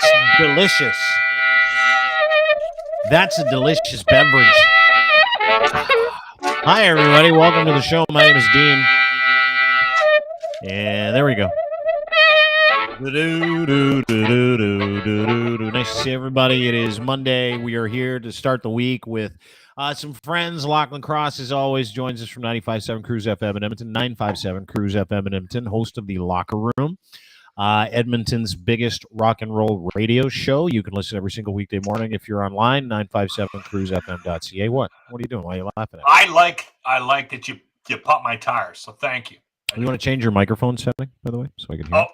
That's delicious. That's a delicious beverage. Hi, everybody. Welcome to the show. My name is Dean. And there we go. Nice to see everybody. It is Monday. We are here to start the week with some friends. Lochlin Cross, as always, joins us from 95.7 Cruise FM in Edmonton, 957 Cruise FM in Edmonton, host of The Locker Room, Edmonton's biggest rock and roll radio show. You can listen every single weekday morning if you're online, 957cruisefm.ca. What are you doing? Why are you laughing at me? I like that you pump my tires, so thank you. You want to change your microphone setting, by the way, so I can hear it?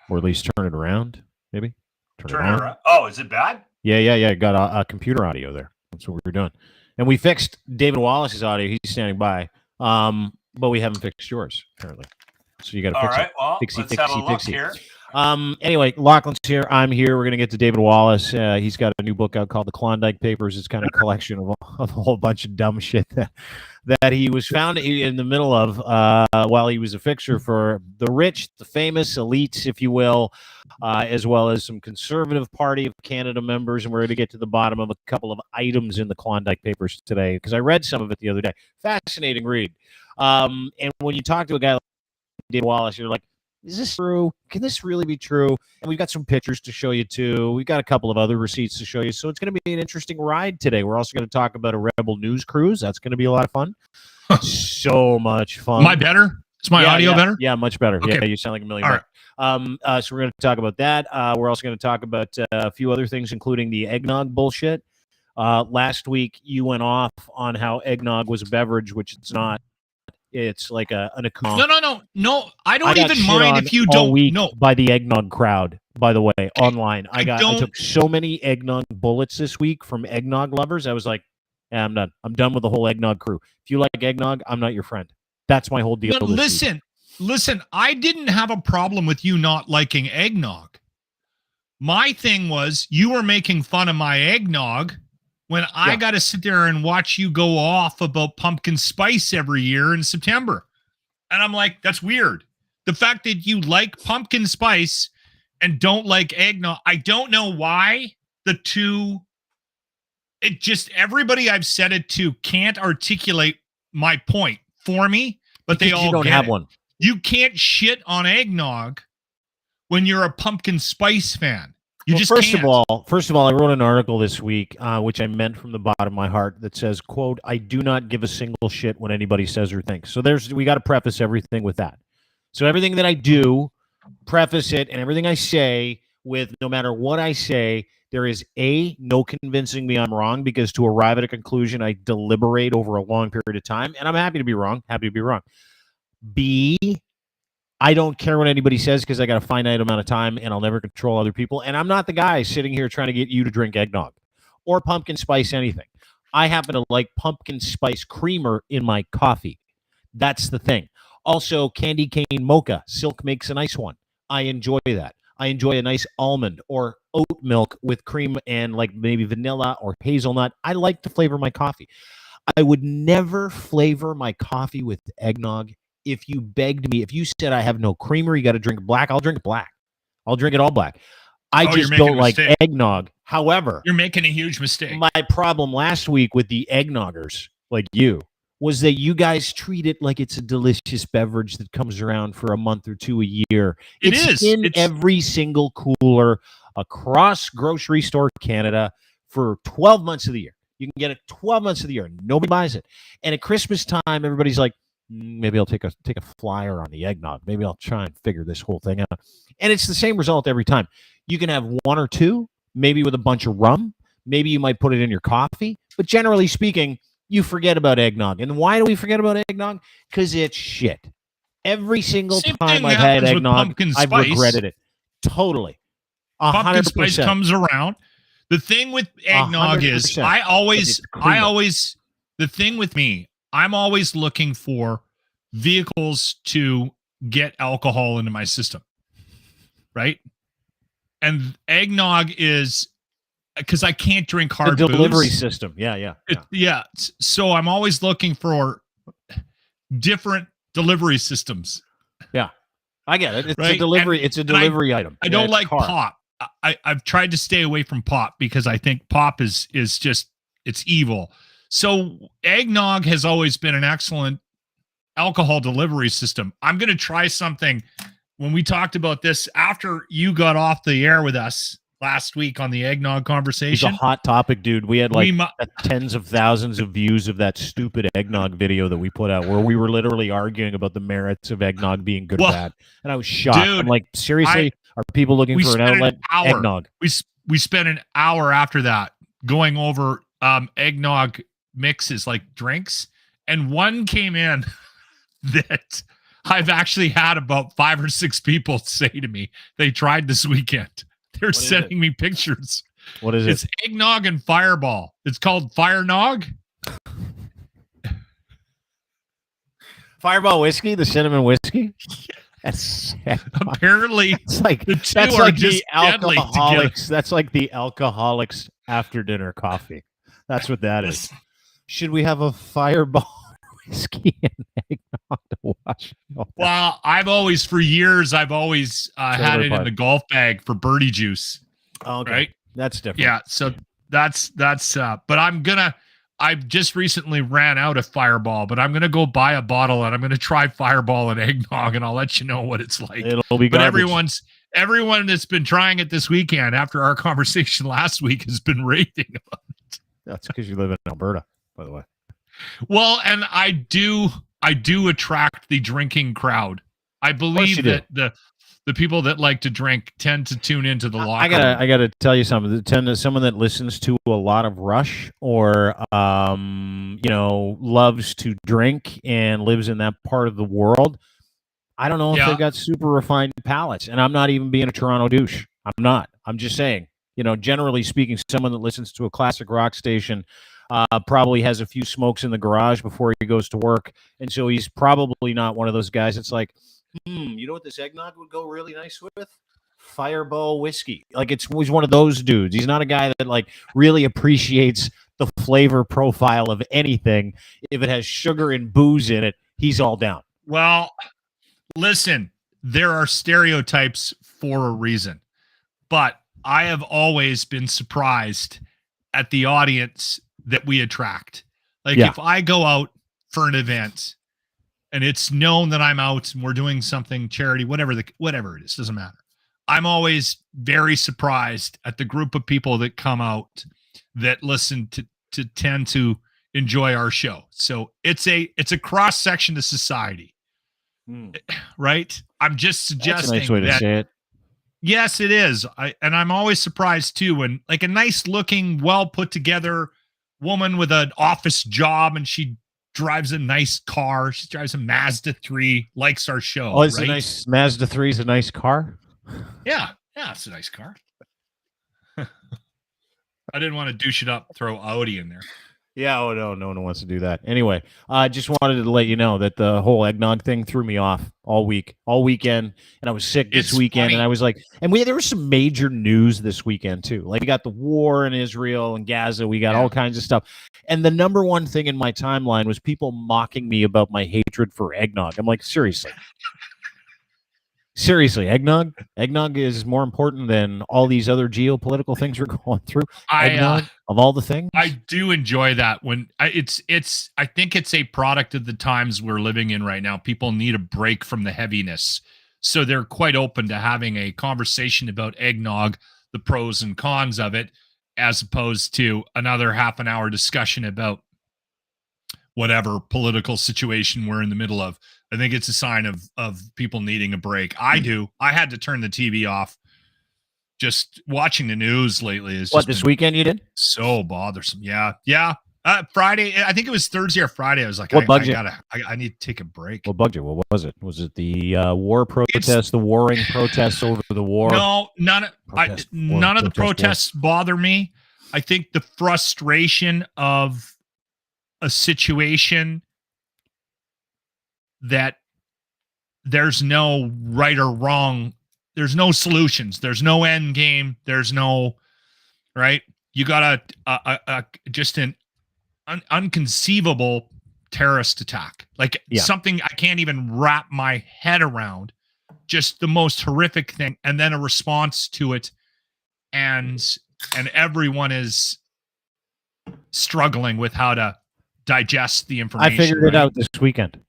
Or at least turn it around, maybe? Turn it around. Oh, is it bad? Yeah. Got a computer audio there. That's what we were doing. And we fixed David Wallace's audio. He's standing by. But we haven't fixed yours, apparently. So you got to fix it. Well, let's have a look here. Anyway, Lochlin's here. I'm here. We're going to get to David Wallace. He's got a new book out called The Klondike Papers. It's kind of a collection of a whole bunch of dumb shit that he was found in the middle of while he was a fixer for the rich, the famous elites, if you will, as well as some Conservative Party of Canada members. And we're going to get to the bottom of a couple of items in the Klondike Papers today because I read some of it the other day. Fascinating read. And when you talk to a guy like David Wallace, you're like, is this true? Can this really be true? And we've got some pictures to show you, too. We've got a couple of other receipts to show you. So it's going to be an interesting ride today. We're also going to talk about a Rebel News cruise. That's going to be a lot of fun. So much fun. Am I better? Is my audio better? Yeah, much better. Okay. Yeah, you sound like a million bucks. Right. So we're going to talk about that. We're also going to talk about a few other things, including the eggnog bullshit. Last week, you went off on how eggnog was a beverage, which it's not. It's like an account. No. I don't even mind if you don't know. By the eggnog crowd, by the way, online. I took so many eggnog bullets this week from eggnog lovers. I was like, yeah, I'm done. I'm done with the whole eggnog crew. If you like eggnog, I'm not your friend. That's my whole deal. No, listen. I didn't have a problem with you not liking eggnog. My thing was you were making fun of my eggnog when I got to sit there and watch you go off about pumpkin spice every year in September. And I'm like, that's weird. The fact that you like pumpkin spice and don't like eggnog, I don't know why the two, it just, everybody I've said it to can't articulate my point for me, but because they all don't get have it. One. You can't shit on eggnog when you're a pumpkin spice fan. First of all, I wrote an article this week, which I meant from the bottom of my heart, that says, quote, I do not give a single shit when anybody says or thinks. So we got to preface everything with that. So everything that I do, preface it, and everything I say with, no matter what I say, there is no convincing me I'm wrong, because to arrive at a conclusion, I deliberate over a long period of time, and I'm happy to be wrong. B, I don't care what anybody says because I got a finite amount of time and I'll never control other people. And I'm not the guy sitting here trying to get you to drink eggnog or pumpkin spice anything. I happen to like pumpkin spice creamer in my coffee. That's the thing. Also, candy cane mocha. Silk makes a nice one. I enjoy that. I enjoy a nice almond or oat milk with cream and like maybe vanilla or hazelnut. I like to flavor my coffee. I would never flavor my coffee with eggnog. If you begged me, if you said I have no creamer, you got to drink black, I'll drink black. I'll drink it all black. I just don't like eggnog. However, you're making a huge mistake. My problem last week with the eggnoggers, like you, was that you guys treat it like it's a delicious beverage that comes around for a month or two a year. It's every single cooler across grocery store Canada for 12 months of the year. You can get it 12 months of the year. Nobody buys it. And at Christmas time, everybody's like, maybe I'll take a flyer on the eggnog. Maybe I'll try and figure this whole thing out. And it's the same result every time. You can have one or two, maybe with a bunch of rum. Maybe you might put it in your coffee. But generally speaking, you forget about eggnog. And why do we forget about eggnog? Because it's shit. Every single time I've had eggnog, I've regretted it. Totally. 100%. Pumpkin spice comes around. The thing with eggnog 100%. Is the thing with me, I'm always looking for vehicles to get alcohol into my system, right? And eggnog is because I can't drink hard booze. The delivery booze. System. Yeah. So I'm always looking for different delivery systems. Yeah, I get it. It's right? It's a delivery item. I don't like pop. I've tried to stay away from pop because I think pop is just, it's evil. So eggnog has always been an excellent alcohol delivery system. I'm going to try something. When we talked about this after you got off the air with us last week on the eggnog conversation. It's a hot topic, dude. We had like tens of thousands of views of that stupid eggnog video that we put out where we were literally arguing about the merits of eggnog being good or bad. And I was shocked. Dude, I'm like, seriously? Are people looking for an outlet? Eggnog. We spent an hour after that going over eggnog mixes, like drinks. And one came in that I've actually had about 5 or 6 people say to me they tried this weekend. They're sending me pictures. What is it? It's eggnog and Fireball. It's called Firenog. Fireball whiskey, the cinnamon whiskey. That's apparently it's like the two that's are like just the alcoholics. That's like the alcoholics after dinner coffee. That's what that is. Should we have a Fireball whiskey and eggnog to watch? Well, for years I've always had it in the golf bag for birdie juice. Okay. Right? That's different. Yeah, so that's but I've just recently ran out of Fireball, but I'm gonna go buy a bottle and I'm gonna try Fireball and eggnog, and I'll let you know what it's like. It'll be but garbage. everyone that's been trying it this weekend after our conversation last week has been raving about it. That's because you live in Alberta, by the way. Well, and I do attract the drinking crowd. I believe that the people that like to drink tend to tune into the locker room. I gotta tell you something. Someone that listens to a lot of Rush or loves to drink and lives in that part of the world. I don't know if they've got super refined palates, and I'm not even being a Toronto douche. I'm not. I'm just saying. Generally speaking, someone that listens to a classic rock station probably has a few smokes in the garage before he goes to work, and so he's probably not one of those guys that's like, you know what this eggnog would go really nice with? Fireball whiskey. Like he's one of those dudes. He's not a guy that like really appreciates the flavor profile of anything. If it has sugar and booze in it, he's all down. Well, listen, there are stereotypes for a reason, but I have always been surprised at the audience that we attract. Like if I go out for an event and it's known that I'm out and we're doing something charity, whatever it is, doesn't matter. I'm always very surprised at the group of people that come out that listen to tend to enjoy our show. So it's a cross section of society, right? I'm just suggesting that's a nice way to say it. Yes, it is. I'm always surprised too when like a nice looking, well put together woman with an office job and she drives a nice car. She drives a Mazda 3, likes our show. Oh, it's right? a nice Mazda 3 is a nice car. Yeah, it's a nice car. I didn't want to douche it up, throw Audi in there. Yeah, no one wants to do that. Anyway, I just wanted to let you know that the whole eggnog thing threw me off all weekend, and I was sick this weekend, and I was like, and there was some major news this weekend too. Like we got the war in Israel and Gaza, we got all kinds of stuff, and the number one thing in my timeline was people mocking me about my hatred for eggnog. I'm like, seriously, eggnog is more important than all these other geopolitical things we're going through. Eggnog, of all the things, I do enjoy that when I think it's a product of the times we're living in right now. People need a break from the heaviness, so they're quite open to having a conversation about eggnog, the pros and cons of it, as opposed to another half an hour discussion about whatever political situation we're in the middle of. I think it's a sign of people needing a break. I do. I had to turn the TV off. Just watching the news lately is this weekend you did? So bothersome. Yeah. Friday, I think it was Thursday or Friday. I was like, I need to take a break. What bugged you? What was it? Was it the war protest, the warring protests over the war? No, none of the protests bother me. I think the frustration of a situation that there's no right or wrong. There's no solutions. There's no end game. There's no, right? You got just an unconceivable terrorist attack. Like something I can't even wrap my head around. Just the most horrific thing. And then a response to it and everyone is struggling with how to digest the information. I figured it out this weekend.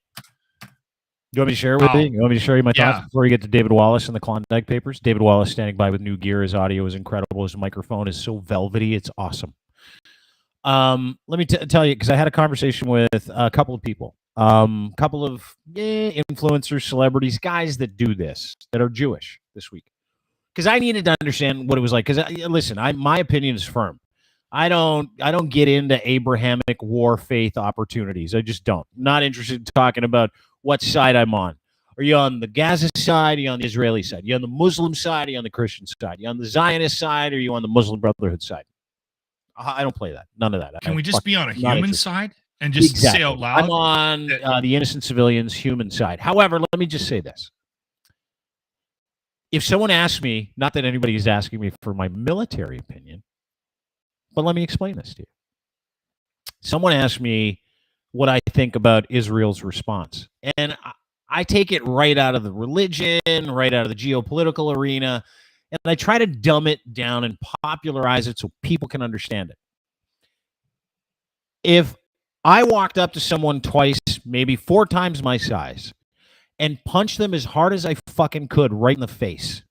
You want me to share it with you? You want me to show you my thoughts before you get to David Wallace and the Klondike Papers? David Wallace standing by with new gear. His audio is incredible. His microphone is so velvety. It's awesome. Let me tell you, because I had a conversation with a couple of people, couple of influencers, celebrities, guys that do this, that are Jewish this week. Because I needed to understand what it was like. Because listen, my opinion is firm. I don't get into Abrahamic war faith opportunities. I just don't. Not interested in talking about what side I'm on. Are you on the Gaza side? Are you on the Israeli side? Are you on the Muslim side? Are you on the Christian side? Are you on the Zionist side? Or are you on the Muslim Brotherhood side? I don't play that. None of that. Can we just be on a human side and just say out loud? I'm on the innocent civilians, human side. However, let me just say this. If someone asks me, not that anybody is asking me for my military opinion, but let me explain this to you. Someone asked me what I think about Israel's response. And I take it right out of the religion, right out of the geopolitical arena, and I try to dumb it down and popularize it so people can understand it. If I walked up to someone twice, maybe 4 times my size, and punched them as hard as I fucking could right in the face,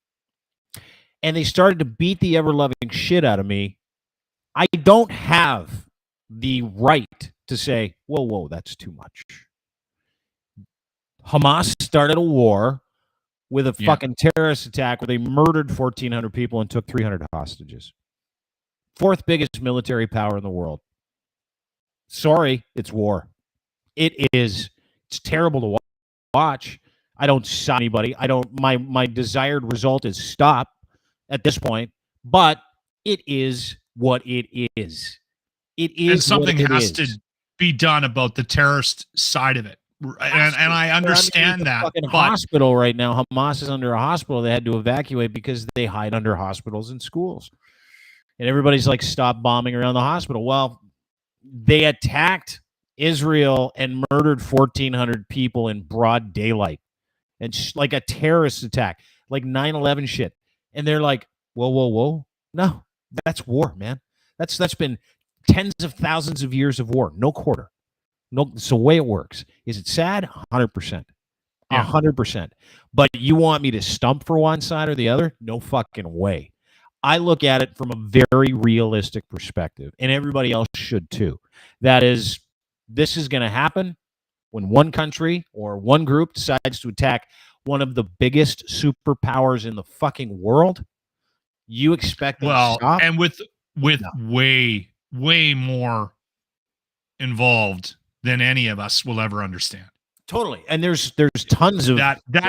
and they started to beat the ever-loving shit out of me, I don't have the right to say, whoa, that's too much. Hamas started a war with a fucking terrorist attack where they murdered 1,400 people and took 300 hostages. 4th biggest military power in the world. Sorry, it's war. It is. It's terrible to watch. I don't side anybody. I don't. My desired result is stop at this point, but it is what it is. It is. And something has to be done about the terrorist side of it. And I understand that. Fucking hospital right now. Hamas is under a hospital. They had to evacuate because they hide under hospitals and schools. And everybody's like, stop bombing around the hospital. Well, they attacked Israel and murdered 1,400 people in broad daylight. And like a terrorist attack, like 9/11 shit. And they're like, whoa. No, that's war, man. That's been tens of thousands of years of war. No quarter. No, it's the way it works. Is it sad? 100%. 100%. But you want me to stump for one side or the other? No fucking way. I look at it from a very realistic perspective, and everybody else should too. That is, this is going to happen when one country or one group decides to attack one of the biggest superpowers in the fucking world. You expect them to stop? And with way more involved than any of us will ever understand. Totally. And there's tons of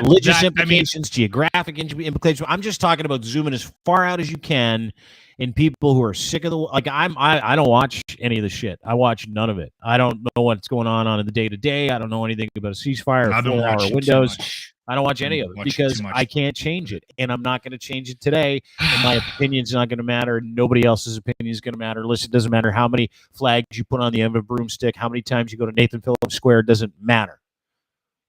religious implications, geographic implications. I'm just talking about zooming as far out as you can in people who are sick of the, like I don't watch any of the shit. I watch none of it. I don't know what's going on in the day to day. I don't know anything about a ceasefire or 4-hour windows. I don't watch any of it because I can't change it, and I'm not going to change it today. And my opinion's not going to matter. Nobody else's opinion is going to matter. Listen, it doesn't matter how many flags you put on the end of a broomstick, how many times you go to Nathan Phillips Square. It doesn't matter.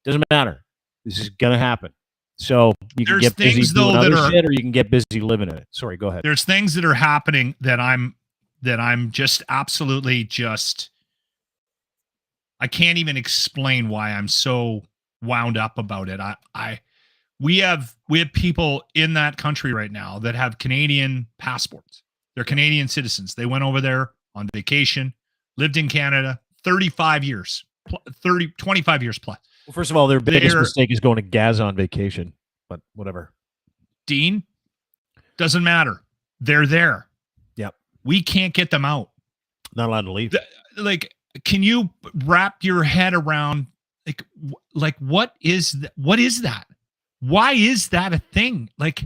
Doesn't matter. This is going to happen. So you can get busy doing other shit, or you can get busy living in it. Sorry, go ahead. There's things that are happening that I'm just absolutely just. I can't even explain why I'm so wound up about it. We have people in that country right now that have Canadian passports. They're Canadian citizens. They went over there on vacation, lived in Canada 25 years plus. Well, first of all, their biggest mistake is going to Gaza on vacation, but whatever. Dean, doesn't matter. They're there. Yep. We can't get them out. Not allowed to leave. Like, can you wrap your head around like what is that? Why is that a thing? Like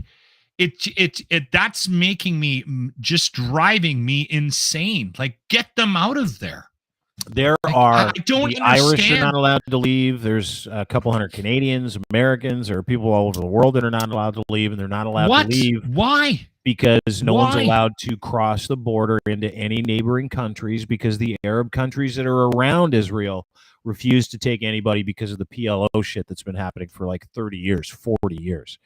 it that's making me, just driving me insane. Like, get them out of there. There are the Irish are not allowed to leave. There's a couple hundred Canadians, Americans, or people all over the world that are not allowed to leave, and they're not allowed to leave. Why? Because no one's allowed to cross the border into any neighboring countries, because the Arab countries that are around Israel refuse to take anybody because of the PLO shit that's been happening for like 30 years, 40 years.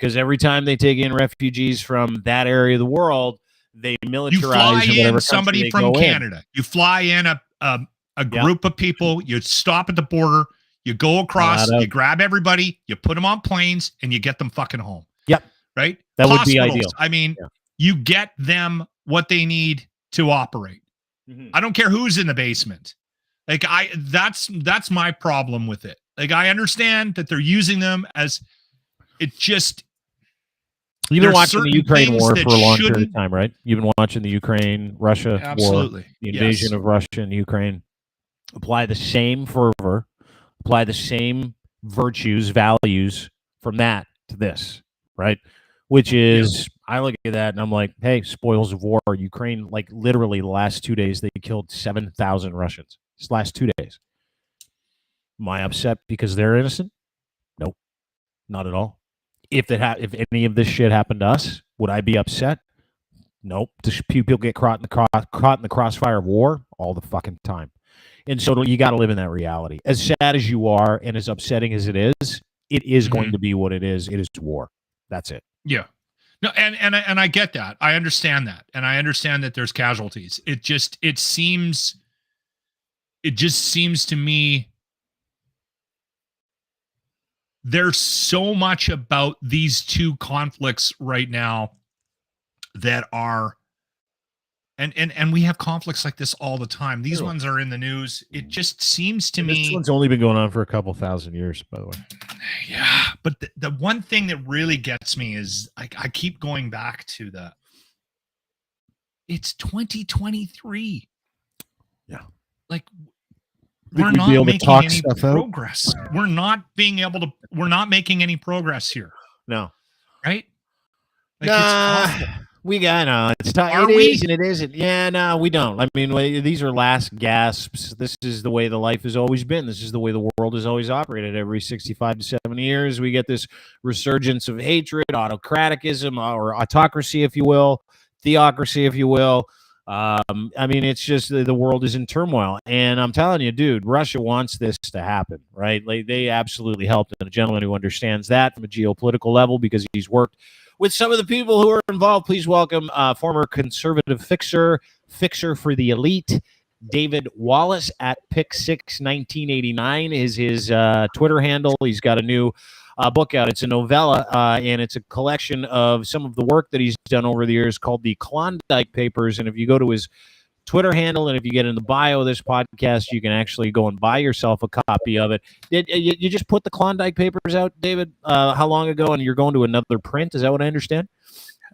because every time they take in refugees from that area of the world, they militarize. You fly whatever in somebody from Canada. In. You fly in a group of people. You stop at the border. You go across. You grab everybody. You put them on planes, and you get them fucking home. Yep. Right. That would be ideal. I mean, you get them what they need to operate. Mm-hmm. I don't care who's in the basement. Like that's my problem with it. Like I understand that they're using them as it just. You've been watching the Ukraine war for a long period of time, right? You've been watching the Ukraine-Russia war, the invasion of Russia and Ukraine. Apply the same fervor, apply the same virtues, values from that to this, right? Which is, I look at that and I'm like, hey, spoils of war. Ukraine, like literally the last 2 days, they killed 7,000 Russians. This last 2 days. Am I upset because they're innocent? Nope, not at all. If any of this shit happened to us, would I be upset? Nope. Does people get caught in the crossfire of war all the fucking time? And so you got to live in that reality. As sad as you are and as upsetting as it is going to be what it is. It is war. That's it. Yeah. No, and I get that. I understand that. And I understand that there's casualties. It just seems to me there's so much about these two conflicts right now that are and we have conflicts like this all the time. These ones are in the news. It just seems to me this one's only been going on for a couple thousand years, by the way. Yeah, but the one thing that really gets me is I keep going back to it's 2023. Yeah. Like we're not making any progress. We're not making any progress here. No. Right? Like it's it is and it isn't. Yeah, no, we don't. I mean, these are last gasps. This is the way the life has always been. This is the way the world has always operated. Every 65 to 70 years, we get this resurgence of hatred, autocraticism, or autocracy, if you will, theocracy, if you will. I mean, it's just the world is in turmoil, and I'm telling you, dude, Russia wants this to happen, right? Like they absolutely helped, and a gentleman who understands that from a geopolitical level because he's worked with some of the people who are involved. Please welcome former conservative fixer for the elite, David Wallace at Pick61989 is his Twitter handle. He's got a new book out. It's a novella, and it's a collection of some of the work that he's done over the years called the Klondike Papers. And if you go to his Twitter handle, and if you get in the bio of this podcast, you can actually go and buy yourself a copy of it. Did you just put the Klondike Papers out, David? How long ago? And you're going to another print? Is that what I understand?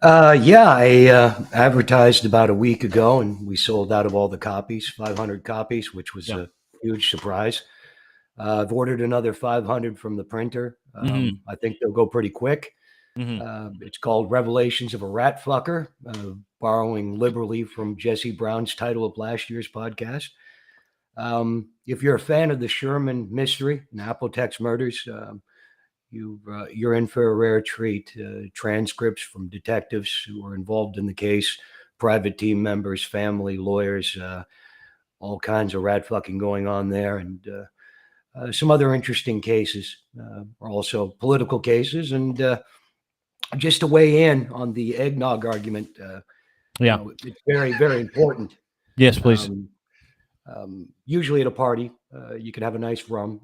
Yeah, I advertised about a week ago, and we sold out of all the copies, 500 copies, which was a huge surprise. I've ordered another 500 from the printer. I think they'll go pretty quick. It's called Revelations of a Rat Fucker, borrowing liberally from Jesse Brown's title of last year's podcast. If you're a fan of the Sherman mystery and Apotex murders, you're in for a rare treat. Transcripts from detectives who were involved in the case, private team members, family, lawyers, all kinds of rat fucking going on there. And some other interesting cases, also political cases. And just to weigh in on the eggnog argument, it's very, very important. Yes, please. Usually at a party, you can have a nice rum.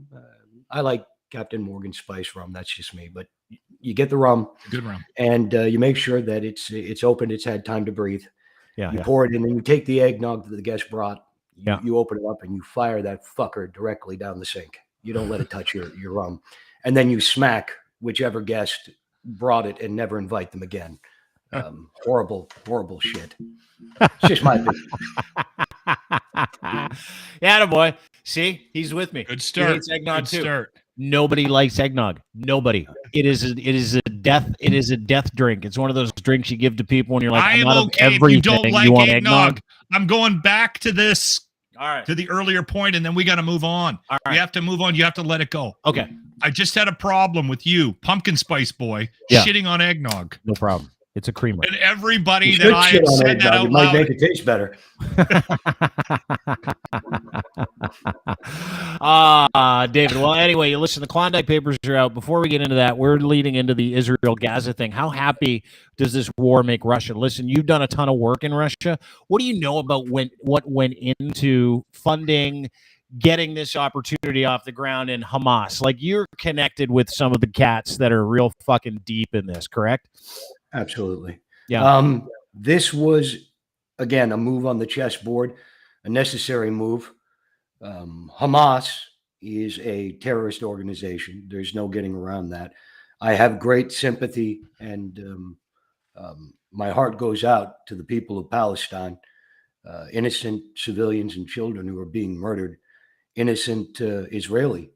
I like Captain Morgan Spice rum. That's just me. But you get the rum, good rum, and you make sure that it's open. It's had time to breathe. You pour it in, and you take the eggnog that the guest brought. You open it up, and you fire that fucker directly down the sink. You don't let it touch your rum, and then you smack whichever guest brought it and never invite them again. Horrible shit. It's just my opinion. Yeah, boy. See, he's with me. Good start. He hates eggnog Good too. Start. Nobody likes eggnog. Nobody. It is a death drink. It's one of those drinks you give to people when you're like, I'm out okay of if you don't like you want eggnog. I'm going back to this. All right. To the earlier point, and then we got to move on. All right. We have to move on. You have to let it go. Okay. I just had a problem with you, pumpkin spice boy, shitting on eggnog. No problem. It's a creamer. And everybody that I have said that out loud, it might loud. make it taste better. David. Well, anyway, listen, the Klondike Papers are out. Before we get into that, we're leading into the Israel-Gaza thing. How happy does this war make Russia? Listen, you've done a ton of work in Russia. What do you know about what went into funding, getting this opportunity off the ground in Hamas? Like, you're connected with some of the cats that are real fucking deep in this, correct? Absolutely. Yeah. This was, again, a move on the chessboard, a necessary move. Hamas is a terrorist organization. There's no getting around that. I have great sympathy, and my heart goes out to the people of Palestine, innocent civilians and children who are being murdered, innocent Israeli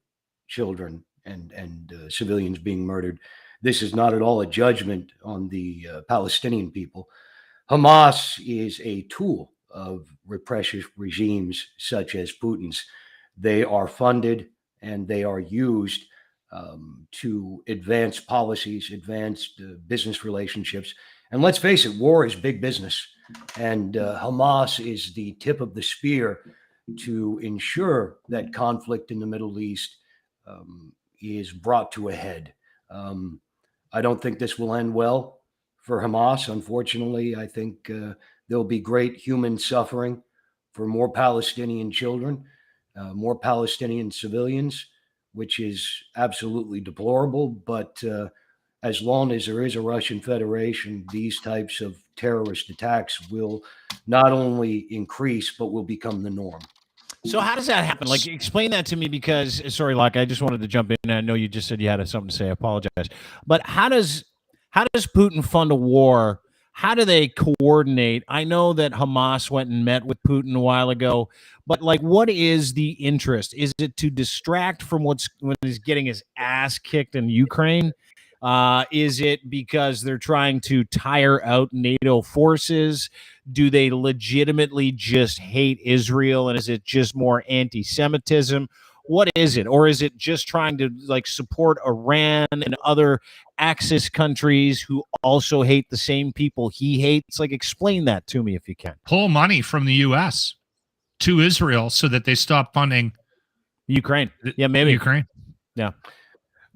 children and civilians being murdered. This is not at all a judgment on the Palestinian people. Hamas is a tool of repressive regimes such as Putin's. They are funded and they are used to advance policies, advance business relationships. And let's face it, war is big business. And Hamas is the tip of the spear to ensure that conflict in the Middle East is brought to a head. I don't think this will end well for Hamas. Unfortunately, I think there'll be great human suffering for more Palestinian children, more Palestinian civilians, which is absolutely deplorable. But as long as there is a Russian Federation, these types of terrorist attacks will not only increase, but will become the norm. So how does that happen? Like, explain that to me, because, sorry, Locke, I just wanted to jump in. I know you just said you had something to say. I apologize. But how does Putin fund a war? How do they coordinate? I know that Hamas went and met with Putin a while ago, but like, what is the interest? Is it to distract from when he's getting his ass kicked in Ukraine? Is it because they're trying to tire out NATO forces? Do they legitimately just hate Israel? And is it just more anti-Semitism? What is it? Or is it just trying to like support Iran and other Axis countries who also hate the same people he hates? Like, explain that to me if you can. Pull money from the U.S. to Israel so that they stop funding Ukraine. Yeah, maybe Ukraine. Yeah.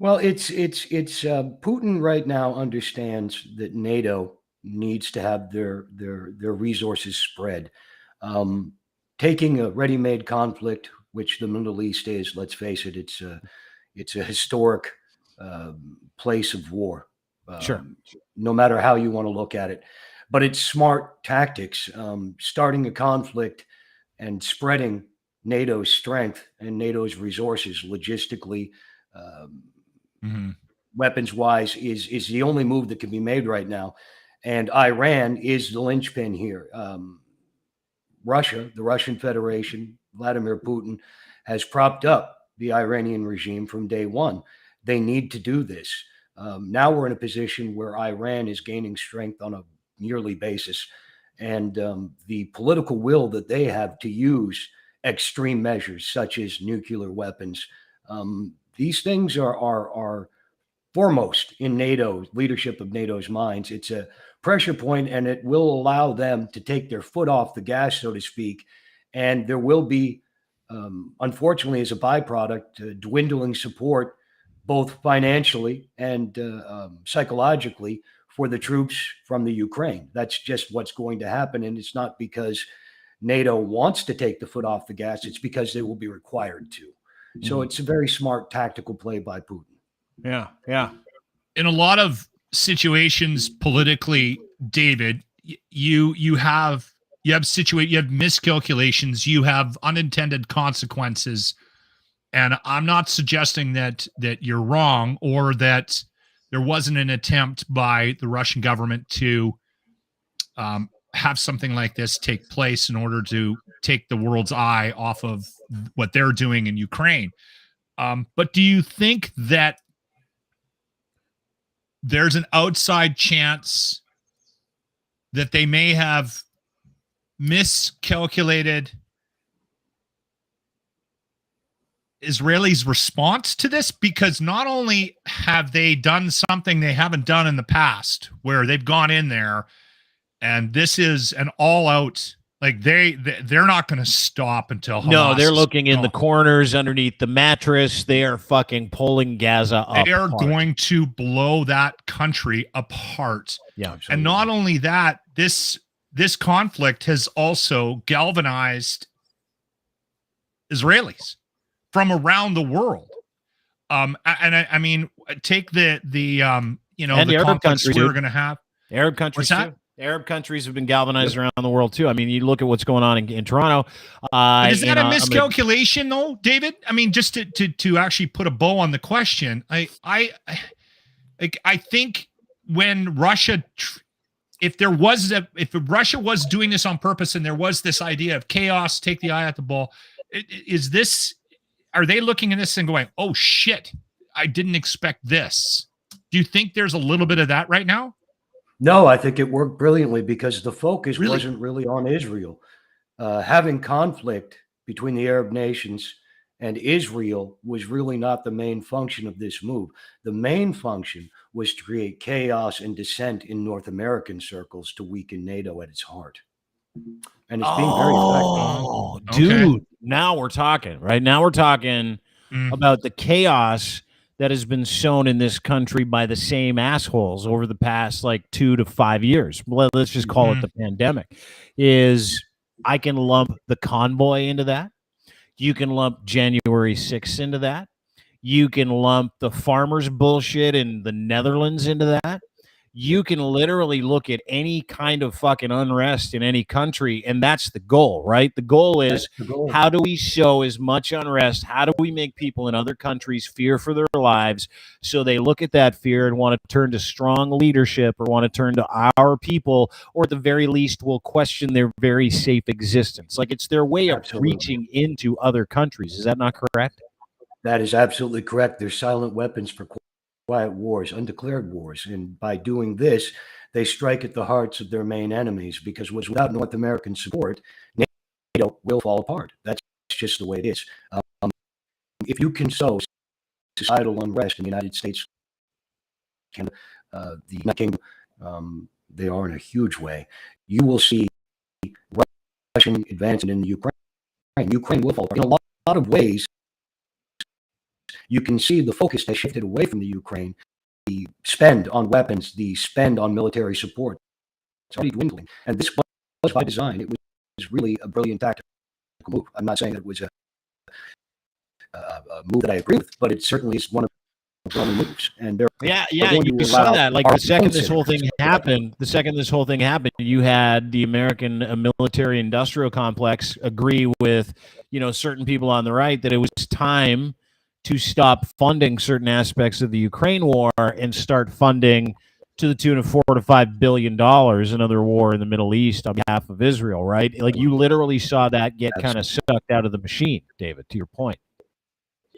Well, it's Putin right now understands that NATO needs to have their resources spread. Taking a ready-made conflict, which the Middle East is, let's face it, it's a historic place of war. Sure. No matter how you want to look at it, but it's smart tactics. Starting a conflict and spreading NATO's strength and NATO's resources logistically. Weapons-wise is the only move that can be made right now. And Iran is the linchpin here. Russia, the Russian Federation, Vladimir Putin, has propped up the Iranian regime from day one. They need to do this. Now we're in a position where Iran is gaining strength on a yearly basis. And the political will that they have to use extreme measures such as nuclear weapons, these things are foremost in NATO, leadership of NATO's minds. It's a pressure point, and it will allow them to take their foot off the gas, so to speak. And there will be, unfortunately, as a byproduct, dwindling support, both financially and psychologically, for the troops from the Ukraine. That's just what's going to happen. And it's not because NATO wants to take the foot off the gas. It's because they will be required to. So it's a very smart tactical play by Putin. Yeah. Yeah. In a lot of situations politically, David, you have miscalculations, you have unintended consequences. And I'm not suggesting that you're wrong or that there wasn't an attempt by the Russian government to have something like this take place in order to take the world's eye off of what they're doing in Ukraine. But do you think that there's an outside chance that they may have miscalculated Israelis' response to this? Because not only have they done something they haven't done in the past, where they've gone in there, and this is an all-out, Like they're not going to stop until Hamas No, they're is looking in the gone. corners underneath the mattress. They are fucking pulling Gaza up. They are going to blow that country apart. Yeah, and not only that, this conflict has also galvanized Israelis from around the world. I mean, take the you know, and the Arab conflicts countries we're going to have. Arab countries What's that? too. Arab countries have been galvanized around the world too. I mean, you look at what's going on in Toronto. But is that a miscalculation, though, David? I mean, just to actually put a bow on the question, I think when Russia, if Russia was doing this on purpose and there was this idea of chaos, take the eye at the ball, are they looking at this and going, oh shit, I didn't expect this? Do you think there's a little bit of that right now? No, I think it worked brilliantly because the focus wasn't really on Israel. Having conflict between the Arab nations and Israel was really not the main function of this move. The main function was to create chaos and dissent in North American circles to weaken NATO at its heart. And it's being very effective. Oh, dude, now we're talking, right? Now we're talking about the chaos that has been sown in this country by the same assholes over the past like 2 to 5 years. Let's just call it the pandemic. I can lump the convoy into that. You can lump January 6th into that. You can lump the farmers bullshit in the Netherlands into that. You can literally look at any kind of fucking unrest in any country, and that's the goal, right? The goal is how do we sow as much unrest? How do we make people in other countries fear for their lives so they look at that fear and want to turn to strong leadership or want to turn to our people, or at the very least will question their very safe existence? Like, it's their way of reaching into other countries. Is that not correct? That is absolutely correct. There's silent weapons for quiet wars, undeclared wars. And by doing this, they strike at the hearts of their main enemies, because without North American support, NATO will fall apart. That's just the way it is. If you can sow societal unrest in the United States, the United Kingdom, they are in a huge way, you will see Russian advancement in Ukraine. Ukraine will fall apart. In a lot of ways, you can see the focus has shifted away from the Ukraine. The spend on weapons, the spend on military support, it's already dwindling. And this was by design. It was really a brilliant tactical move. I'm not saying it was a move that I agree with, but it certainly is one of the brilliant moves. And you saw that. Like the second this whole thing happened, you had the American military industrial complex agree with, certain people on the right that it was time to stop funding certain aspects of the Ukraine war and start funding to the tune of $4 to $5 billion another war in the Middle East on behalf of Israel, right? Like, you literally saw that get kind of sucked out of the machine, David, to your point.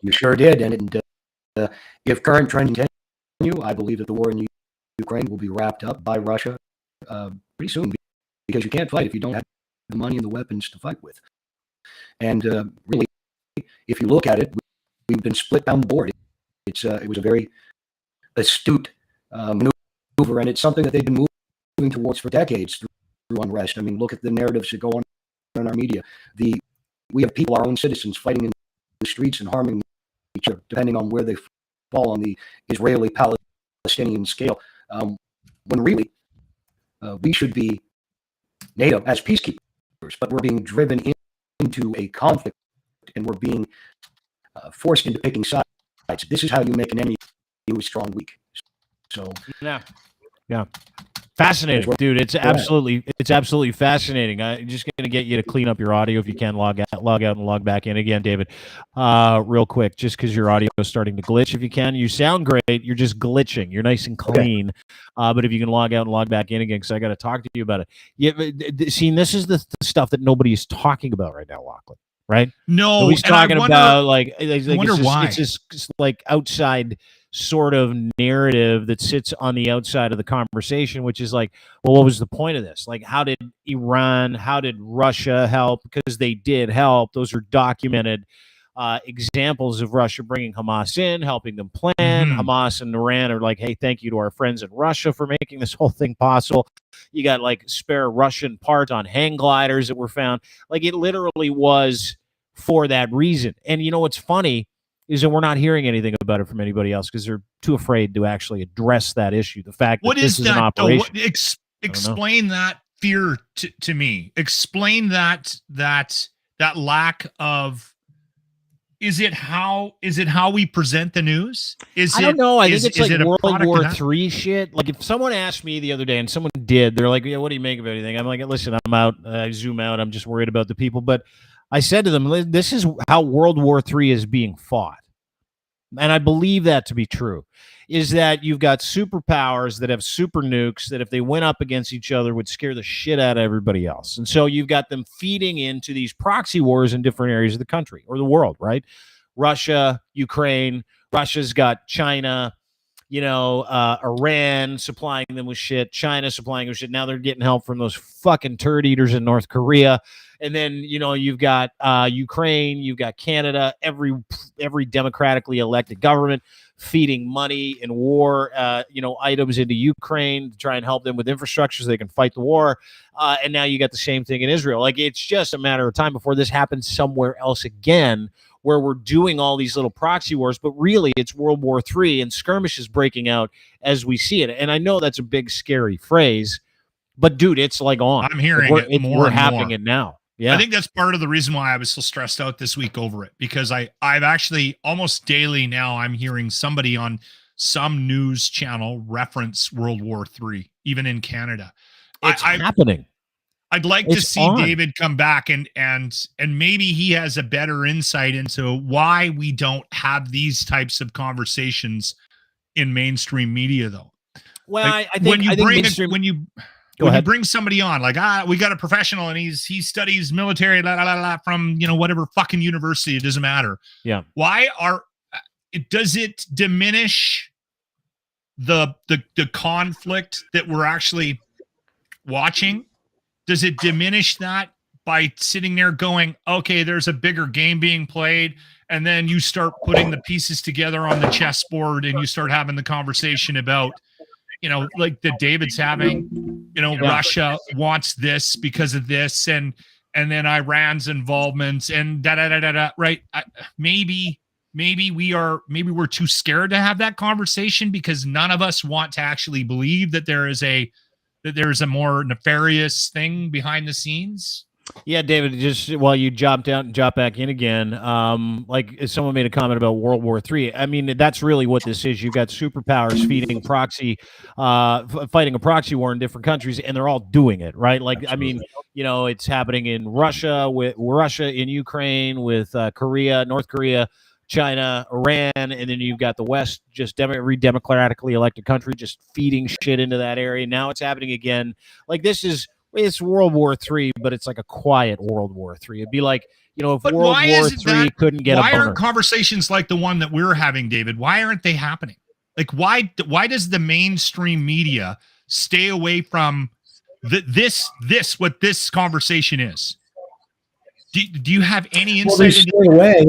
You sure did. And if current trends continue, I believe that the war in Ukraine will be wrapped up by Russia pretty soon, because you can't fight if you don't have the money and the weapons to fight with. And really, if you look at it, we've been split down the board. It was a very astute maneuver, and it's something that they've been moving towards for decades through unrest. I mean, look at the narratives that go on in our media. We have people, our own citizens, fighting in the streets and harming each other, depending on where they fall on the Israeli-Palestinian scale. When really, we should be NATO as peacekeepers, but we're being driven into a conflict, and we're being forced into picking sides. This is how you make an enemy who is strong weak. So yeah, fascinating, dude. It's absolutely fascinating. I'm just going to get you to clean up your audio if you can. Log out, and log back in again, David. Real quick, just because your audio is starting to glitch. If you can, you sound great. You're just glitching. You're nice and clean. But if you can log out and log back in again, because I got to talk to you about it. Yeah, see, this is the stuff that nobody is talking about right now, Lochlin. Right? No, he's talking about like why. It's this like outside sort of narrative that sits on the outside of the conversation, which is like, well, what was the point of this? Like, how did Russia help? Because they did help. Those are documented. examples of Russia bringing Hamas in, helping them plan. Hamas and Iran are like, hey, thank you to our friends in Russia for making this whole thing possible. You got like spare Russian parts on hang gliders that were found. Like it literally was for that reason. And you know what's funny is that we're not hearing anything about it from anybody else because they're too afraid to actually address that issue. The fact that this is an operation. Explain that fear to me. Explain that lack of. Is it how we present the news? I don't know. I think it's like World War III shit. Like if someone asked me the other day, and someone did, they're like, "Yeah, what do you make of everything?" I'm like, "Listen, I'm out. I zoom out. I'm just worried about the people." But I said to them, "This is how World War III is being fought," and I believe that to be true. Is that you've got superpowers that have super nukes that if they went up against each other would scare the shit out of everybody else. And so you've got them feeding into these proxy wars in different areas of the country or the world, right? Russia, Ukraine, Russia's got China, Iran supplying them with shit, China supplying them with shit. Now they're getting help from those fucking turd eaters in North Korea. And then, you've got Ukraine, you've got Canada, every democratically elected government feeding money and war, items into Ukraine to try and help them with infrastructure so they can fight the war. And now you got the same thing in Israel. Like, it's just a matter of time before this happens somewhere else again, where we're doing all these little proxy wars, but really it's World War III and skirmishes breaking out as we see it. And I know that's a big, scary phrase, but dude, it's like on. I'm hearing we're having it now. Yeah. I think that's part of the reason why I was so stressed out this week over it, because I've actually almost daily now I'm hearing somebody on some news channel reference World War III, even in Canada. It's happening. I'd like to see David come back and maybe he has a better insight into why we don't have these types of conversations in mainstream media, though. Well, like, I think when you bring somebody on, like, we got a professional and he studies military, from, whatever fucking university, it doesn't matter. Yeah. Why does it diminish the conflict that we're actually watching? Does it diminish that by sitting there going, okay, there's a bigger game being played, and then you start putting the pieces together on the chessboard and you start having the conversation about, like that David's having, Russia wants this because of this, and then Iran's involvement and right? Maybe we're too scared to have that conversation because none of us want to actually believe that there's a more nefarious thing behind the scenes. Yeah, David, just while you dropped out and dropped back in again, like someone made a comment about World War III. I mean, that's really what this is. You've got superpowers feeding fighting a proxy war in different countries, and they're all doing it, right? Like, absolutely. I mean, it's happening in Russia, in Ukraine, with Korea, North Korea, China, Iran, and then you've got the West, just every democratically elected country just feeding shit into that area. Now it's happening again. Like, it's World War III, but it's like a quiet World War III. It'd be like, if World War III couldn't get why aren't conversations like the one that we're having, David? Why aren't they happening? Like, why does the mainstream media stay away from what this conversation is? Do you have any insight? Well, they stay away.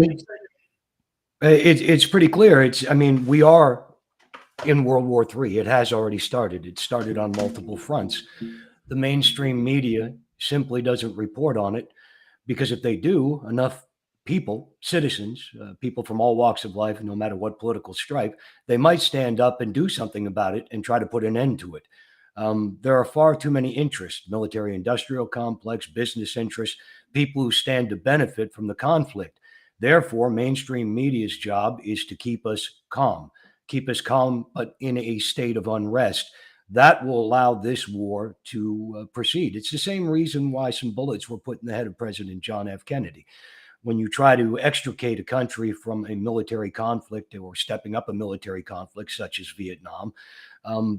It's pretty clear. We are in World War III. It has already started. It started on multiple fronts. The mainstream media simply doesn't report on it because if they do, enough people, citizens, people from all walks of life, no matter what political stripe, they might stand up and do something about it and try to put an end to it. There are far too many interests, military-industrial complex, business interests, people who stand to benefit from the conflict. Therefore, mainstream media's job is to keep us calm, but in a state of unrest. That will allow this war to proceed. It's the same reason why some bullets were put in the head of President John F. Kennedy. When you try to extricate a country from a military conflict or stepping up a military conflict, such as Vietnam,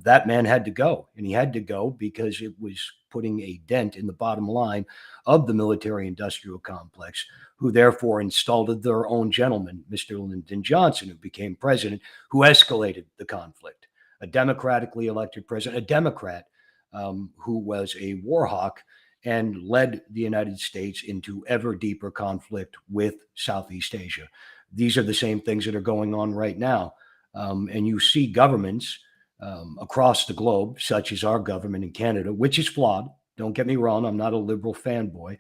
that man had to go. And he had to go because it was putting a dent in the bottom line of the military-industrial complex, who therefore installed their own gentleman, Mr. Lyndon Johnson, who became president, who escalated the conflict. A democratically elected president, a Democrat who was a war hawk and led the United States into ever deeper conflict with Southeast Asia. These are the same things that are going on right now. And you see governments across the globe, such as our government in Canada, which is flawed. Don't get me wrong, I'm not a liberal fanboy,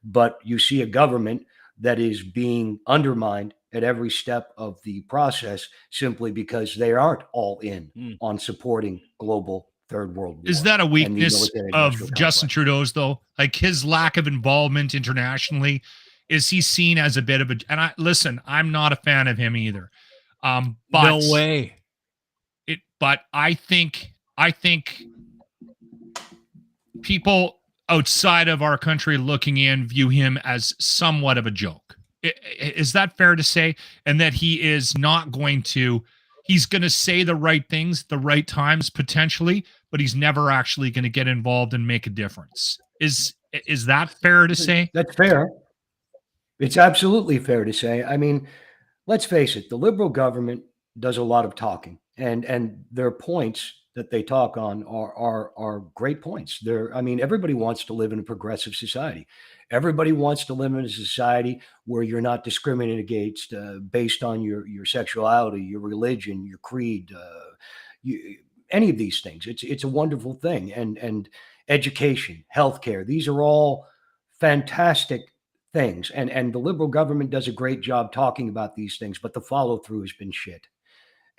but you see a government that is being undermined at every step of the process simply because they aren't all in on supporting global third world war. Is that a weakness of Justin Trudeau's, though? Like his lack of involvement internationally, is he seen as a bit of a, and listen, I'm not a fan of him either. But no way. But I think people outside of our country looking in view him as somewhat of a joke. Is that fair to say? And that he is not going to, he's going to say the right things, the right times potentially, but he's never actually going to get involved and make a difference. Is that fair to say? That's fair. It's absolutely fair to say. I mean, let's face it, the Liberal government does a lot of talking, and their points that they talk on are great points. Everybody wants to live in a progressive society. Everybody wants to live in a society where you're not discriminated against based on your sexuality, your religion, your creed, any of these things. It's a wonderful thing. And education, healthcare, these are all fantastic things. And the Liberal government does a great job talking about these things, but the follow through has been shit.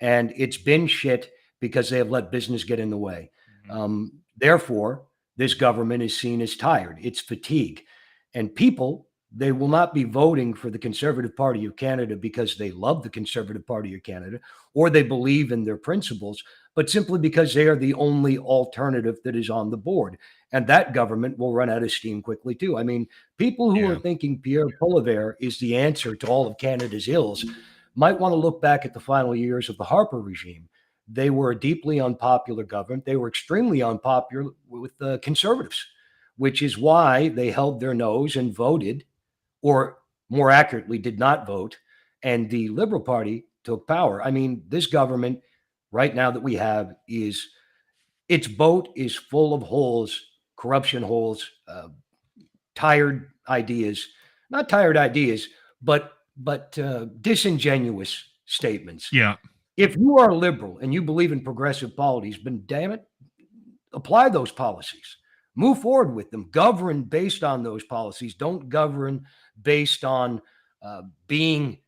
And it's been shit because they have let business get in the way. Therefore, this government is seen as tired. It's fatigue. And people, they will not be voting for the Conservative Party of Canada because they love the Conservative Party of Canada or they believe in their principles, but simply because they are the only alternative that is on the board. And that government will run out of steam quickly too. I mean, people who are thinking Pierre Poilievere is the answer to all of Canada's ills might want to look back at the final years of the Harper regime. They were a deeply unpopular government. They were extremely unpopular with the Conservatives, which is why they held their nose and voted, or more accurately, did not vote. And the Liberal Party took power. I mean, this government right now that we have is, its boat is full of holes, corruption holes, tired ideas, not tired ideas, but disingenuous statements. Yeah. If you are liberal and you believe in progressive policies, then damn it, apply those policies. Move forward with them. Govern based on those policies. Don't govern based on being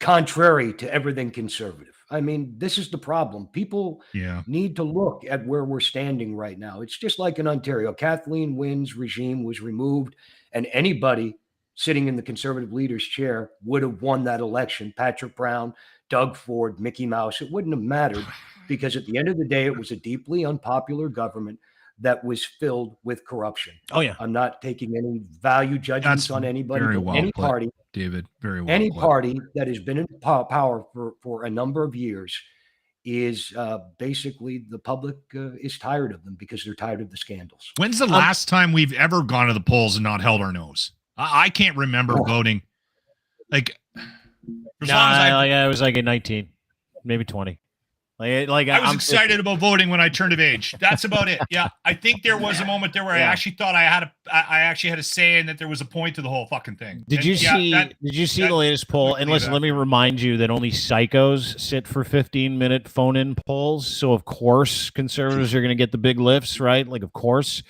contrary to everything conservative. I mean, this is the problem. People need to look at where we're standing right now. It's just like in Ontario. Kathleen Wynne's regime was removed, and anybody sitting in the Conservative leader's chair would have won that election. Patrick Brown, Doug Ford, Mickey Mouse. It wouldn't have mattered because at the end of the day, it was a deeply unpopular government that was filled with corruption. Oh, yeah. I'm not taking any value judgments on anybody, very well any put, party, David. Very well. Any put. party that has been in power for a number of years is basically the public is tired of them because they're tired of the scandals. When's the last time we've ever gone to the polls and not held our nose? I can't remember voting. Like, it was like in 19, maybe 20. I was excited about voting when I turned of age. That's about it. Yeah, I think there was a moment there where I actually thought I actually had a say and that there was a point to the whole fucking thing. Did you see the latest poll? And listen, let me remind you that only psychos sit for 15-minute phone-in polls. So of course, conservatives are going to get the big lifts, right? Like, of course.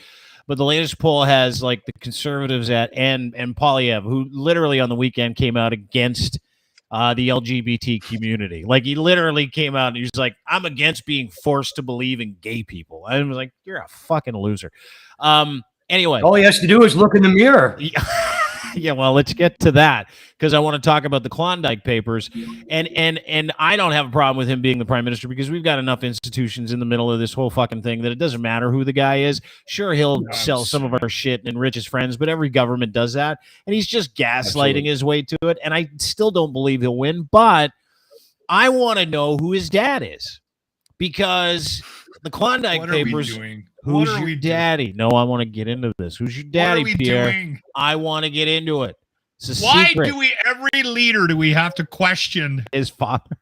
But the latest poll has like the conservatives and Poilievere, who literally on the weekend came out against the LGBT community. Like, he literally came out and he was like, I'm against being forced to believe in gay people. I was like, you're a fucking loser. Anyway. All he has to do is look in the mirror. Yeah, well, let's get to that because I want to talk about the Klondike Papers. And I don't have a problem with him being the prime minister because we've got enough institutions in the middle of this whole fucking thing that it doesn't matter who the guy is. Sure, he'll sell some of our shit and enrich his friends, but every government does that. And he's just gaslighting his way to it. And I still don't believe he'll win, but I want to know who his dad is because the Klondike Papers... Who's your daddy? No, I want to get into this. Who's your daddy, Pierre? I want to get into it. Why do every leader do we have to question his father?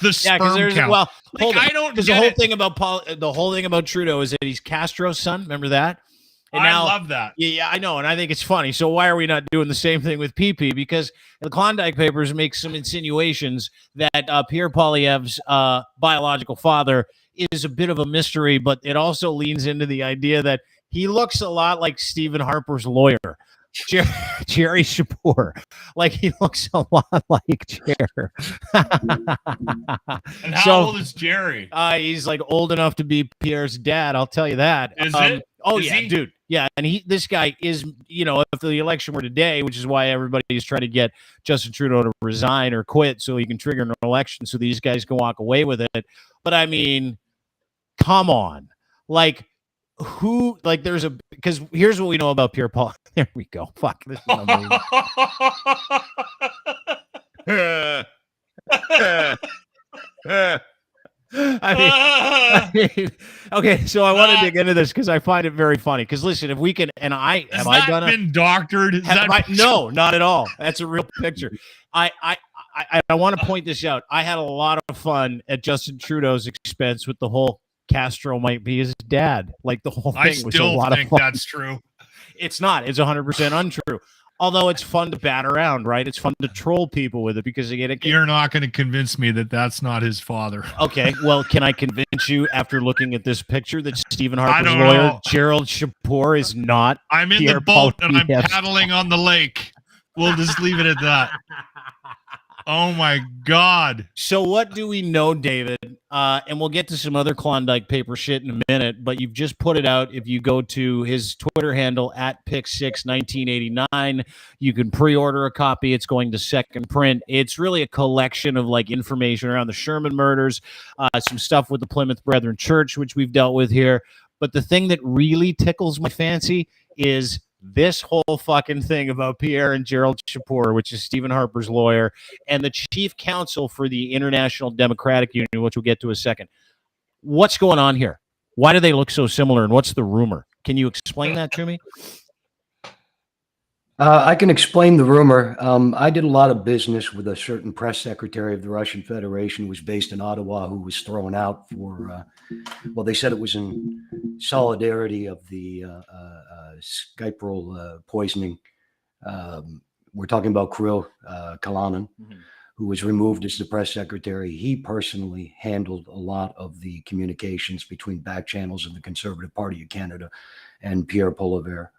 The sperm count. Well, I don't. Because the whole thing about Trudeau is that he's Castro's son. Remember that? And I now, love that. yeah, I know, and I think it's funny. So why are we not doing the same thing with PP? Because the Klondike Papers make some insinuations that Pierre Poilievre's biological father is a bit of a mystery, but it also leans into the idea that he looks a lot like Stephen Harper's lawyer, Jerry Shapur. Like he looks a lot like Jerry. And how old is Jerry? He's like old enough to be Pierre's dad. I'll tell you that. Is it? Oh Is yeah, he? dude. Yeah, and this guy is, if the election were today, which is why everybody is trying to get Justin Trudeau to resign or quit so he can trigger an election so these guys can walk away with it. But I mean, come on. Like because here's what we know about Pierre Paul. There we go. Fuck. This is unbelievable. I mean, okay, so I want to dig into this because I find it very funny. Because listen, if we can, and I Has have I that done been doctored? no, not at all. That's a real picture. I want to point this out. I had a lot of fun at Justin Trudeau's expense with the whole Castro might be his dad. Like the whole thing was a lot of fun. I think that's true. It's not. It's 100% untrue. Although it's fun to bat around, right? It's fun to troll people with it because you're not going to convince me that that's not his father. Okay, well, can I convince you after looking at this picture that Stephen Harper's lawyer, Gerald Shapur, is not? I'm in Pierre the boat and I'm Poilievre's paddling on the lake. We'll just leave it at that. Oh my God. So what do we know, David? And we'll get to some other Klondike paper shit in a minute, but you've just put it out. If you go to his Twitter handle at Pick61989, you can pre-order a copy. It's going to second print. It's really a collection of like information around the Sherman murders, some stuff with the Plymouth Brethren Church, which we've dealt with here. But the thing that really tickles my fancy is this whole fucking thing about Pierre and Gerald Shapur, which is Stephen Harper's lawyer, and the chief counsel for the International Democratic Union, which we'll get to in a second. What's going on here? Why do they look so similar, and what's the rumor? Can you explain that to me? I can explain the rumor. I did a lot of business with a certain press secretary of the Russian Federation who was based in Ottawa, who was thrown out for, they said it was in solidarity of the Skripal poisoning. We're talking about Kirill Kalanin, who was removed as the press secretary. He personally handled a lot of the communications between back channels of the Conservative Party of Canada and Pierre Poilievere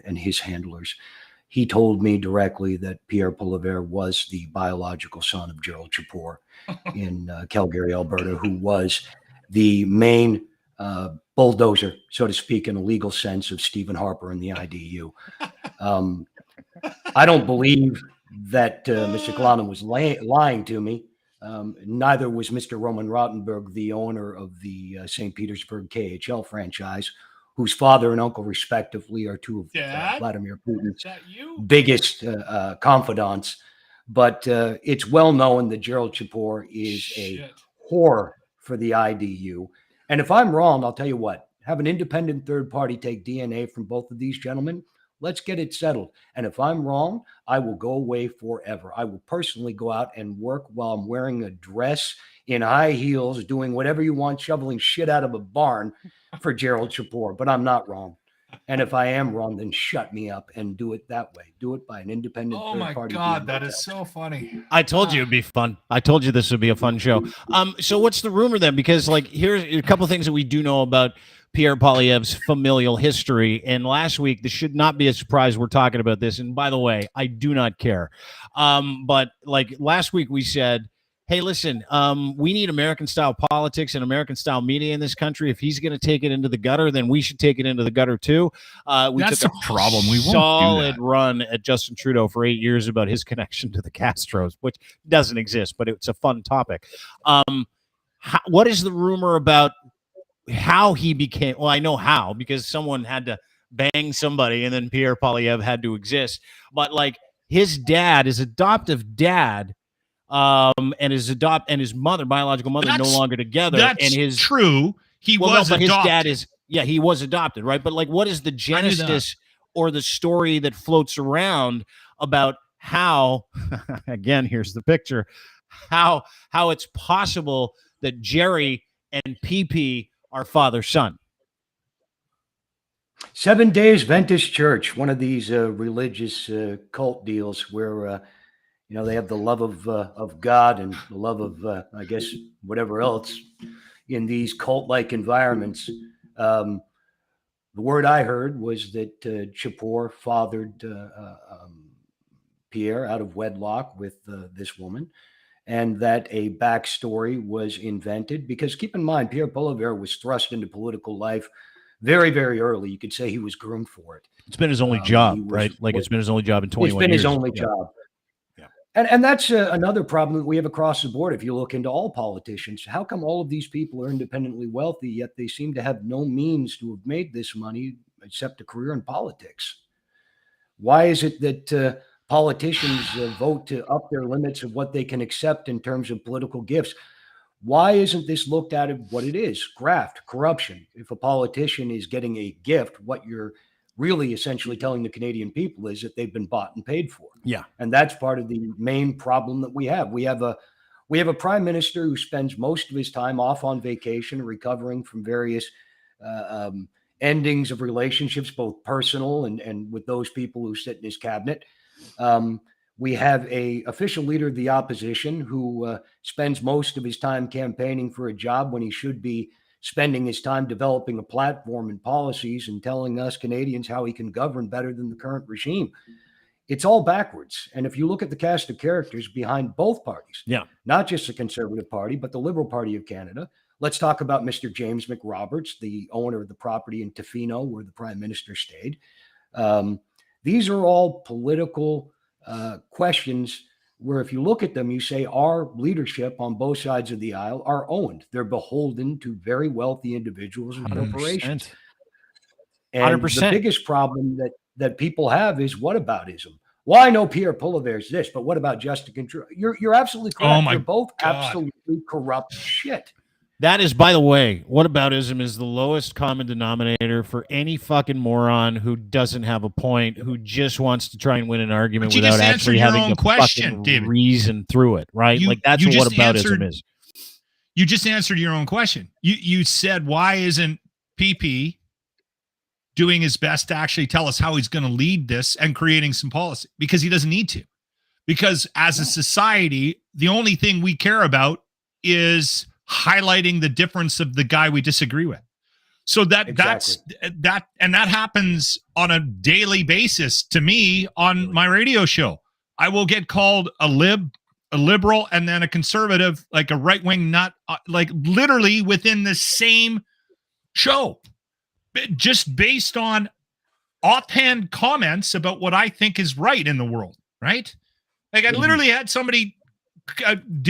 and his handlers. He told me directly that Pierre Poilievere was the biological son of Gerald Shapur in Calgary, Alberta, who was the main bulldozer, so to speak, in a legal sense, of Stephen Harper and the IDU. I don't believe that Mr. Kalanin was lying to me. Neither was Mr. Roman Rottenberg, the owner of the St. Petersburg KHL franchise, whose father and uncle, respectively, are two of Vladimir Putin's biggest confidants. But it's well known that Gerald Shapur is a whore for the IDU. And if I'm wrong, I'll tell you what, have an independent third party take DNA from both of these gentlemen. Let's get it settled. And if I'm wrong, I will go away forever. I will personally go out and work while I'm wearing a dress in high heels, doing whatever you want, shoveling shit out of a barn for Gerald Shapur. But I'm not wrong. And if I am wrong, then shut me up and do it that way. Do it by an independent third party. Oh my God, that is so funny. I told you it'd be fun. I told you this would be a fun show. So what's the rumor then? Because like here's a couple of things that we do know about Pierre Poilievre's familial history. And last week, this should not be a surprise we're talking about this. And by the way, I do not care. But like last week we said, hey, listen, we need American-style politics and American-style media in this country. If he's going to take it into the gutter, then we should take it into the gutter too. That's the problem. We won't solid do that. Run at Justin Trudeau for 8 years about his connection to the Castros, which doesn't exist, but it's a fun topic. What is the rumor about how he became? Well, I know how, because someone had to bang somebody and then Pierre Poilievre had to exist. But like his dad, his adoptive dad, and his mother, biological mother, no longer together. That's and his true. He was but adopted. his dad is, he was adopted, right? But like, what is the genesis or the story that floats around about how? Again, here's the picture. How it's possible that Jerry and PP are father son? 7 Days Adventist Church, one of these religious cult deals where they have the love of God and the love of I guess whatever else in these cult-like environments. The word I heard was that Chapor fathered Pierre out of wedlock with this woman, and that a backstory was invented. Because keep in mind, Pierre Poilievere was thrust into political life very, very early. You could say he was groomed for it. It's been his only job, right? Like it's been his only job in 21 years. It's been his only job. And that's another problem that we have across the board. If you look into all politicians, how come all of these people are independently wealthy, yet they seem to have no means to have made this money except a career in politics? Why is it that politicians vote to up their limits of what they can accept in terms of political gifts? Why isn't this looked at as what it is? Graft, corruption. If a politician is getting a gift, what you're really essentially telling the Canadian people is that they've been bought and paid for. Yeah. And that's part of the main problem that we have. We have a prime minister who spends most of his time off on vacation, recovering from various endings of relationships, both personal and with those people who sit in his cabinet. We have a official leader of the opposition who spends most of his time campaigning for a job when he should be spending his time developing a platform and policies and telling us Canadians how he can govern better than the current regime. It's all backwards. And if you look at the cast of characters behind both parties, not just the Conservative Party, but the Liberal Party of Canada, let's talk about Mr. James McRoberts, the owner of the property in Tofino where the Prime Minister stayed. These are all political questions where if you look at them, you say our leadership on both sides of the aisle are owned. They're beholden to very wealthy individuals and corporations. 100%. And the biggest problem that people have is whataboutism. Well, I know Pierre Poilievere is this, but what about Justin Trudeau? You're absolutely correct. Oh my They're both God. absolutely corrupt shit. That is, by the way, whataboutism is the lowest common denominator for any fucking moron who doesn't have a point, who just wants to try and win an argument without actually having a fucking David. Reason through it, right? Like that's what whataboutism is. You just answered your own question. You said, why isn't PP doing his best to actually tell us how he's going to lead this and creating some policy? Because he doesn't need to. Because as a society, the only thing we care about is highlighting the difference of the guy we disagree with. So that's that happens on a daily basis to me on my radio show. I will get called a liberal, and then a conservative, like a right-wing nut, like literally within the same show, just based on offhand comments about what I think is right in the world, right? Like I literally had somebody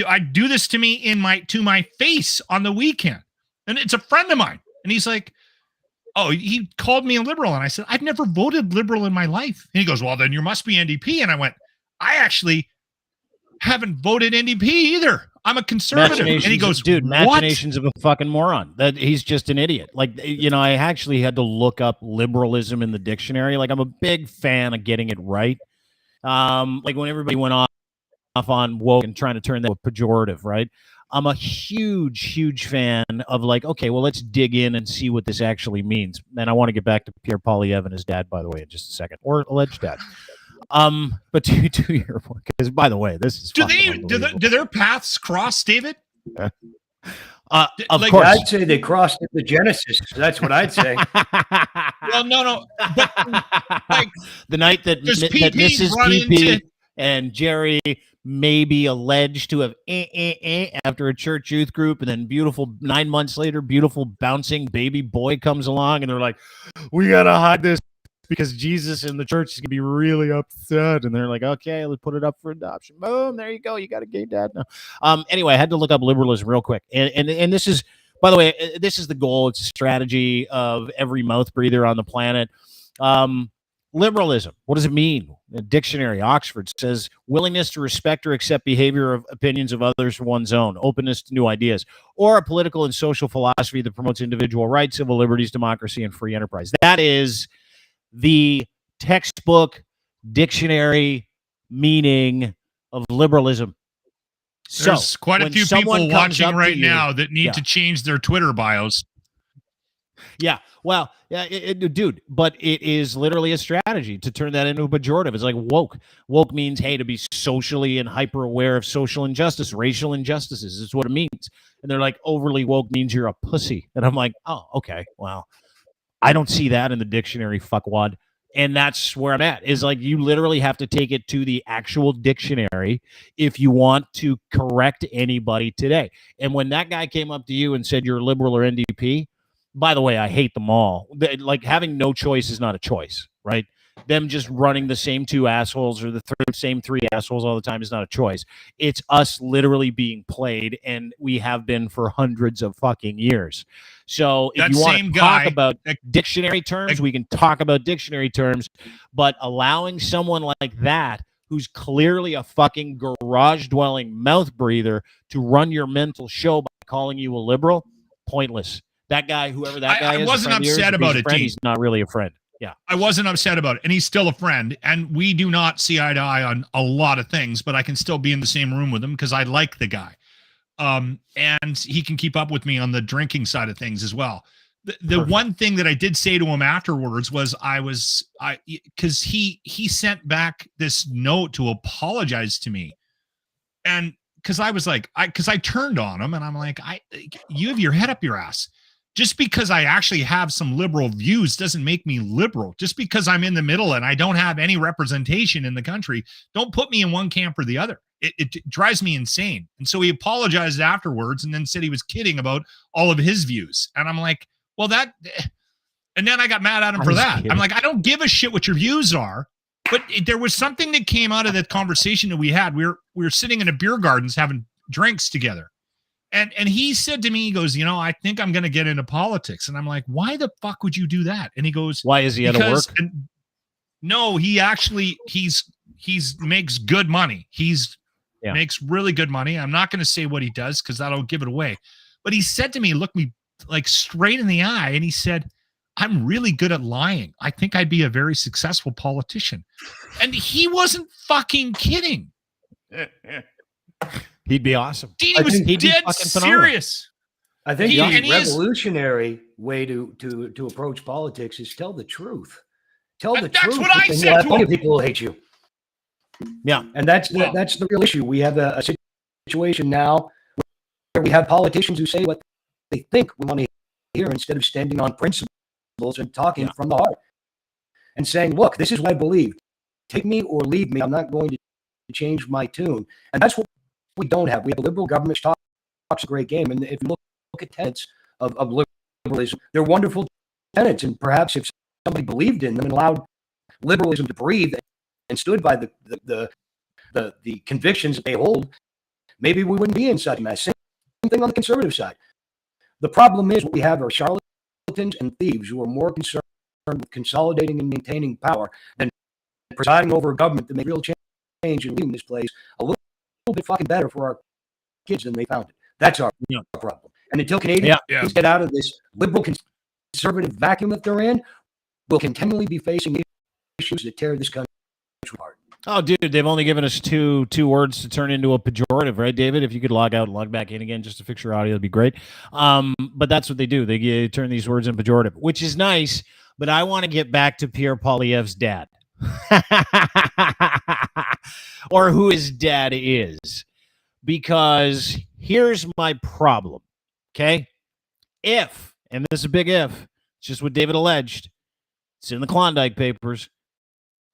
I do this to me to my face on the weekend, and it's a friend of mine, and he's like, oh, he called me a liberal, and I said, I've never voted liberal in my life. And he goes, well, then you must be NDP. And I went, I actually haven't voted NDP either. I'm a conservative. And he goes, dude, machinations of a fucking moron. That he's just an idiot. Like, I actually had to look up liberalism in the dictionary. Like, I'm a big fan of getting it right. Like when everybody went off on woke and trying to turn that a pejorative, right? I'm a huge fan of like, okay, well, let's dig in and see what this actually means. And I want to get back to Pierre Poilievere and his dad, by the way, in just a second, or alleged dad. But to your point, because by the way, this is do their paths cross, David? Of like, course, I'd say they crossed at the Genesis. That's what I'd say. Well, no, but like the night that Mrs. PP and Jerry may be alleged to have after a church youth group, and then 9 months later, beautiful bouncing baby boy comes along, and they're like, we gotta hide this because Jesus and the church is gonna be really upset. And they're like, okay, let's put it up for adoption. Boom, there you go, you got a gay dad now. Anyway, I had to look up liberalism real quick, and this is, by the way, this is the goal. It's a strategy of every mouth breather on the planet. Liberalism, what does it mean? The dictionary, Oxford, says willingness to respect or accept behavior of opinions of others for one's own, openness to new ideas, or a political and social philosophy that promotes individual rights, civil liberties, democracy, and free enterprise. That is the textbook dictionary meaning of liberalism. There's quite a few people watching right now that need to change their Twitter bios. Yeah, well, yeah, dude, but it is literally a strategy to turn that into a pejorative. It's like woke. Woke means, hey, to be socially and hyper aware of social injustice, racial injustices is what it means. And they're like, overly woke means you're a pussy. And I'm like, oh, okay, well, I don't see that in the dictionary, fuckwad. And that's where I'm at, is like you literally have to take it to the actual dictionary if you want to correct anybody today. And when that guy came up to you and said you're liberal or NDP, by the way, I hate them all. Like having no choice is not a choice, right? Them just running the same two assholes or the same three assholes all the time is not a choice. It's us literally being played, and we have been for hundreds of fucking years. So if you want to talk about dictionary terms, we can talk about dictionary terms, but allowing someone like that, who's clearly a fucking garage-dwelling mouth breather, to run your mental show by calling you a liberal, pointless. That guy, whoever that guy is, I wasn't upset about it, Dean. He's not really a friend. Yeah. I wasn't upset about it, and he's still a friend, and we do not see eye to eye on a lot of things, but I can still be in the same room with him because I like the guy. And he can keep up with me on the drinking side of things as well. The one thing that I did say to him afterwards was because he sent back this note to apologize to me. And because I was like, because I turned on him and I'm like, you have your head up your ass. Just because I actually have some liberal views doesn't make me liberal. Just because I'm in the middle and I don't have any representation in the country, don't put me in one camp or the other. It drives me insane. And so he apologized afterwards and then said he was kidding about all of his views. And I'm like, well, and then I got mad at him for that. Kidding. I'm like, I don't give a shit what your views are. But there was something that came out of that conversation that we had. We were sitting in a beer gardens having drinks together. And he said to me, he goes, I think I'm going to get into politics. And I'm like, why the fuck would you do that? And he goes, why is he out of work? No, he actually, he's makes good money. Makes really good money. I'm not going to say what he does because that'll give it away. But he said to me, looked me like straight in the eye. And he said, I'm really good at lying. I think I'd be a very successful politician. And he wasn't fucking kidding. He'd be awesome. He was dead serious. I think the revolutionary way to approach politics is tell the truth. Tell the truth. That's what I said to him. People will hate you. Yeah. And that's the real issue. We have a situation now where we have politicians who say what they think we want to hear instead of standing on principles and talking from the heart and saying, look, this is what I believe. Take me or leave me. I'm not going to change my tune. And that's what we don't have. We have a liberal government talks a great game. And if you look at tenets of liberalism, they're wonderful tenets. And perhaps if somebody believed in them and allowed liberalism to breathe and stood by the convictions that they hold, maybe we wouldn't be in such a mess. Same thing on the conservative side. The problem is what we have are charlatans and thieves who are more concerned with consolidating and maintaining power than presiding over a government that made real change and leaving this place a little bit fucking better for our kids than they found it. That's our problem. And until Canadians get out of this liberal conservative vacuum that they're in, we'll continually be facing issues that tear this country apart. Oh, dude, they've only given us two words to turn into a pejorative, right, David? If you could log out and log back in again just to fix your audio, that'd be great. But that's what they do. They turn these words into pejorative, which is nice, but I want to get back to Pierre Poilievre's dad. Or who his dad is. Because here's my problem, okay? If, and this is a big if, it's just what David alleged, it's in the Klondike Papers.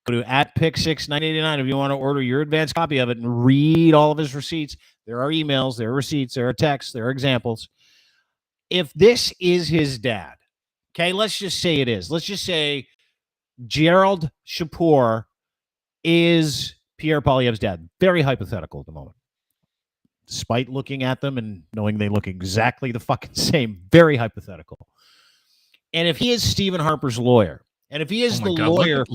Go to @pick6989 if you want to order your advanced copy of it and read all of his receipts. There are emails, there are receipts, there are texts, there are examples. If this is his dad, okay, let's just say it is. Let's just say Gerald Shapur is Pierre Poilievre's dad. Very hypothetical at the moment. Despite looking at them and knowing they look exactly the fucking same. Very hypothetical. And if he is Stephen Harper's lawyer, and if he is lawyer...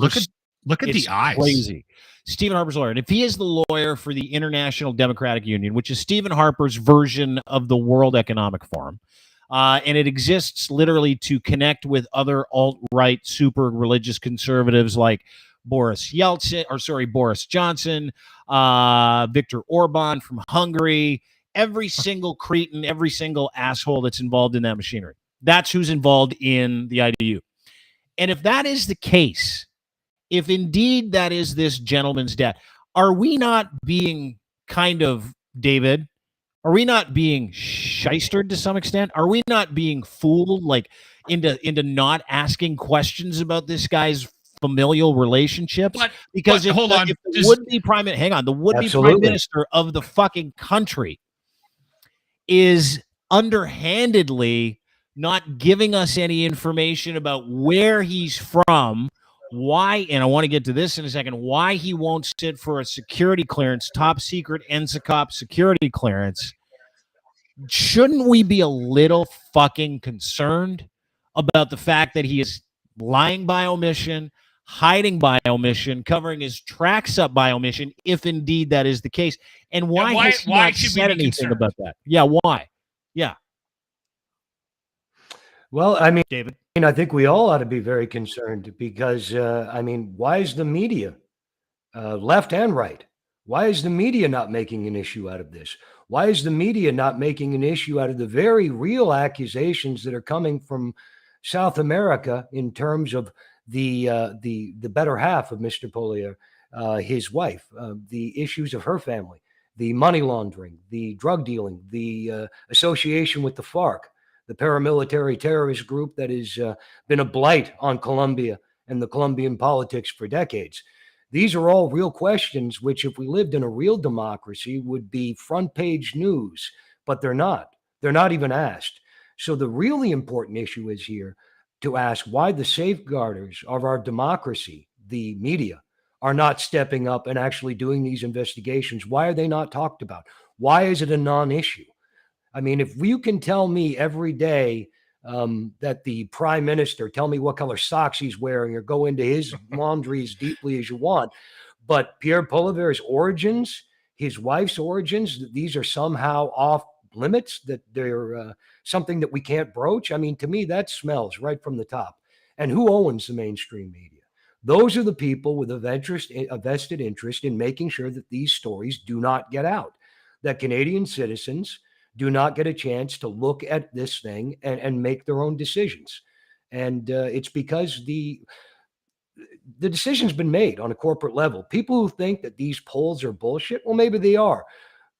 Look at the eyes. Crazy. Stephen Harper's lawyer. And if he is the lawyer for the International Democratic Union, which is Stephen Harper's version of the World Economic Forum, and it exists literally to connect with other alt-right, super religious conservatives like Boris Johnson, Viktor Orban from Hungary, every single cretin, every single asshole that's involved in that machinery. That's who's involved in the IDU. And if that is the case, if indeed that is this gentleman's dad, are we not being kind of, David, are we not being shystered to some extent? Are we not being fooled, like into not asking questions about this guy's familial relationships? Because if hold on, the would-be prime minister of the fucking country is underhandedly not giving us any information about where he's from, why, and I want to get to this in a second, why he won't sit for a security clearance, top secret NSCOP security clearance, shouldn't we be a little fucking concerned about the fact that he is lying by omission, hiding by omission, covering his tracks up by omission, if indeed that is the case? And why has he not said anything about that? Yeah, why? Yeah. Well, I mean, David, I think we all ought to be very concerned because, I mean, why is the media, left and right, why is the media not making an issue out of this? Why is the media not making an issue out of the very real accusations that are coming from South America in terms of the better half of Mr. Poilievere, his wife, the issues of her family, the money laundering, the drug dealing, the association with the FARC, the paramilitary terrorist group that has been a blight on Colombia and the Colombian politics for decades. These are all real questions, which if we lived in a real democracy would be front page news, but they're not. They're not even asked. So the really important issue is here to ask why the safeguarders of our democracy, the media, are not stepping up and actually doing these investigations. Why are they not talked about? Why is it a non-issue? I mean, if you can tell me every day that the prime minister, tell me what color socks he's wearing or go into his laundry as deeply as you want, but Pierre Poilievere's origins, his wife's origins, these are somehow off limits, that they're something that we can't broach. I mean, to me, that smells right from the top. And who owns the mainstream media? Those are the people with a vested interest in making sure that these stories do not get out, that Canadian citizens do not get a chance to look at this thing and make their own decisions. And it's because the decision's been made on a corporate level. People who think that these polls are bullshit, well, maybe they are,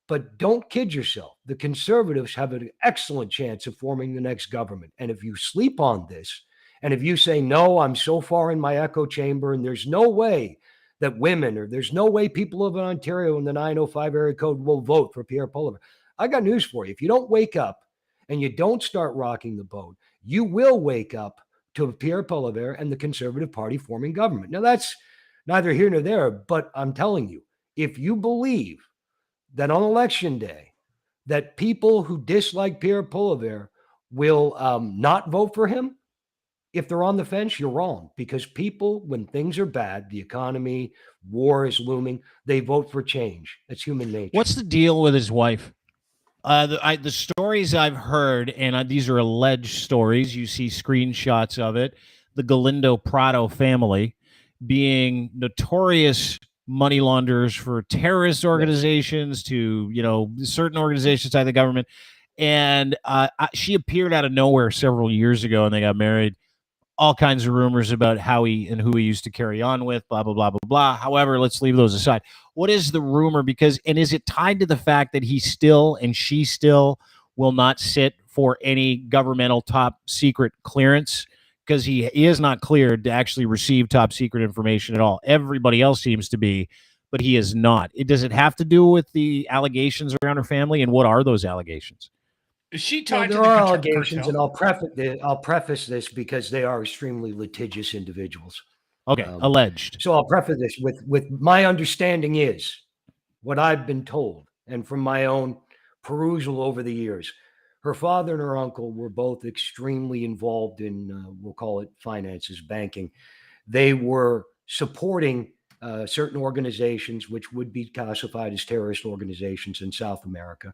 but don't kid yourself. The Conservatives have an excellent chance of forming the next government. And if you sleep on this, and if you say, no, I'm so far in my echo chamber and there's no way that women, or there's no way people of Ontario in the 905 area code will vote for Pierre Poilievere, I got news for you. If you don't wake up and you don't start rocking the boat, you will wake up to Pierre Poilievere and the Conservative Party forming government. Now, that's neither here nor there, but I'm telling you, if you believe that on election day, that people who dislike Pierre Poilievere will not vote for him, if they're on the fence, you're wrong, because people, when things are bad, the economy, war is looming, they vote for change. That's human nature. what's the deal with his wife? The stories I've heard, and these are alleged stories, you see screenshots of it, the Galindo Prado family being notorious money launderers for terrorist organizations to, certain organizations inside the government. And she appeared out of nowhere several years ago and they got married. All kinds of rumors about how he and who he used to carry on with, blah, blah, blah, blah, blah. However, let's leave those aside. What is the rumor? And is it tied to the fact that he still and she still will not sit for any governmental top secret clearance? Because he is not cleared to actually receive top secret information at all. Everybody else seems to be, but he is not. Does it have to do with the allegations around her family? And what are those allegations? Is she tied to there the are allegations, cartel? and I'll preface this because they are extremely litigious individuals. Okay, alleged. So I'll preface this with my understanding is what I've been told, and from my own perusal over the years. Her father and her uncle were both extremely involved in, we'll call it finances, banking. They were supporting certain organizations which would be classified as terrorist organizations in South America.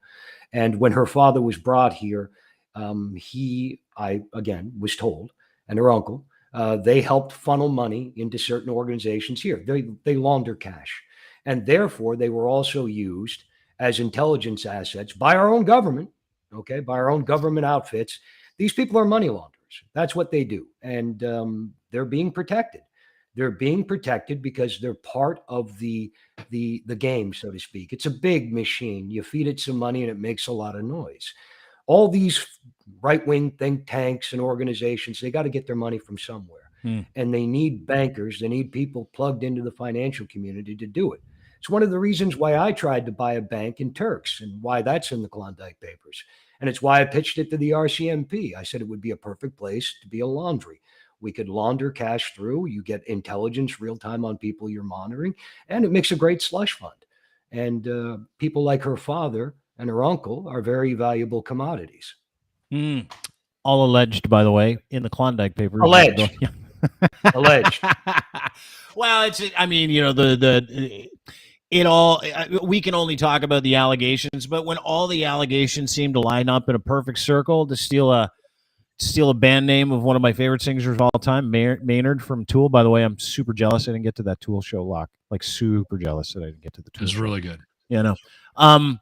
And when her father was brought here, I was told, and her uncle, they helped funnel money into certain organizations here. They launder cash. And therefore, they were also used as intelligence assets by our own government, by our own government outfits These people are money launderers. That's what they do. And they're being protected. They're being protected because they're part of the game, so to speak. It's a big machine. You feed it some money and it makes a lot of noise. All these right-wing think tanks and organizations, they got to get their money from somewhere. And they need bankers. They need people plugged into the financial community to do it. It's one of the reasons why I tried to buy a bank in Turks and why that's in the Klondike Papers. And it's why I pitched it to the RCMP. I said it would be a perfect place to be a laundry. We could launder cash through. You get intelligence real time on people you're monitoring, and it makes a great slush fund. And people like her father and her uncle are very valuable commodities. All alleged, by the way, in the Klondike Papers. Alleged. Alleged. Well, it's, I mean, you know, it all, we can only talk about the allegations, but when all the allegations seem to line up in a perfect circle to steal a band name of one of my favorite singers of all time, Maynard from Tool. By the way, I'm super jealous I didn't get to that Tool show, Locke. Like, super jealous that I didn't get to the Tool show. It's really good. Yeah, no.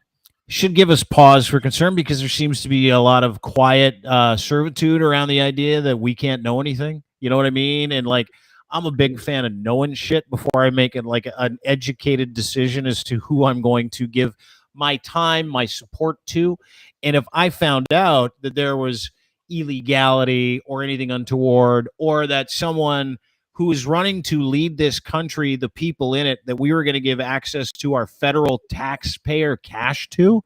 Should give us pause for concern because there seems to be a lot of quiet servitude around the idea that we can't know anything. You know what I mean? And like, I'm a big fan of knowing shit before I make it like an educated decision as to who I'm going to give my time, my support to. And if I found out that there was illegality or anything untoward, or that someone who is running to lead this country, the people in it, that we were going to give access to our federal taxpayer cash to,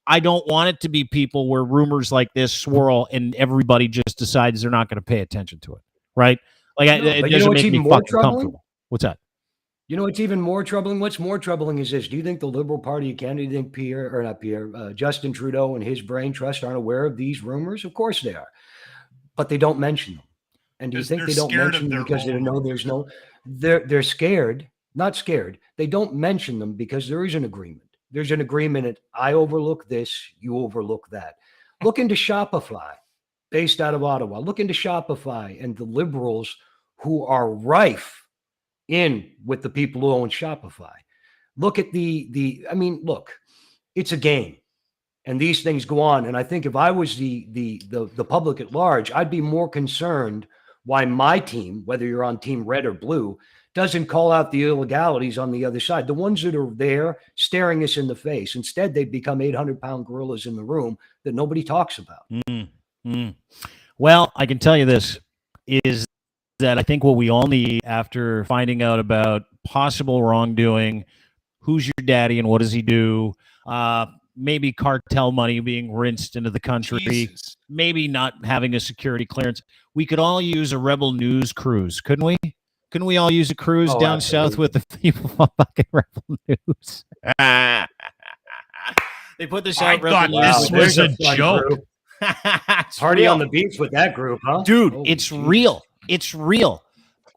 I don't want it to be people where rumors like this swirl and everybody just decides they're not going to pay attention to it, right? Like, it doesn't make me fucking comfortable. What's that? You know what's even more troubling? What's more troubling is this. Do you think the Liberal Party of Canada, do you think Justin Trudeau and his brain trust aren't aware of these rumors? Of course they are. But they don't mention them. And do you think they don't mention them because they know there's no, they're scared, not scared. They don't mention them because there is an agreement. There's an agreement that I overlook this, you overlook that. Look into Shopify, based out of Ottawa. Look into Shopify and the Liberals who are rife in with the people who own Shopify. Look at I mean, look, it's a game. And these things go on. And I think if I was the public at large, I'd be more concerned why my team, whether you're on team red or blue, doesn't call out the illegalities on the other side. The ones that are there staring us in the face. Instead, they become 800-pound gorillas in the room that nobody talks about. Well, I can tell you this, is that I think what we all need after finding out about possible wrongdoing, who's your daddy and what does he do, maybe cartel money being rinsed into the country, Jesus. maybe not having a security clearance. We could all use a Rebel News cruise, couldn't we? Couldn't we all use a cruise down south with the people from fucking Rebel News? They put this out. I thought this was a joke. Party on the beach with that group, huh? Dude, it's real. It's real.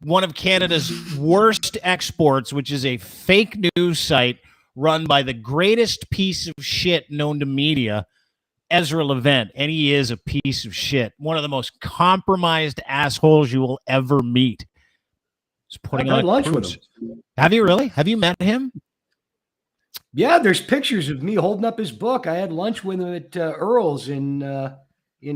One of Canada's worst exports, which is a fake news site run by the greatest piece of shit known to media, Ezra Levant, and he is a piece of shit. One of the most compromised assholes you will ever meet. He's putting on lunch with him. Have you really? Have you met him? Yeah, there's pictures of me holding up his book. I had lunch with him at Earl's in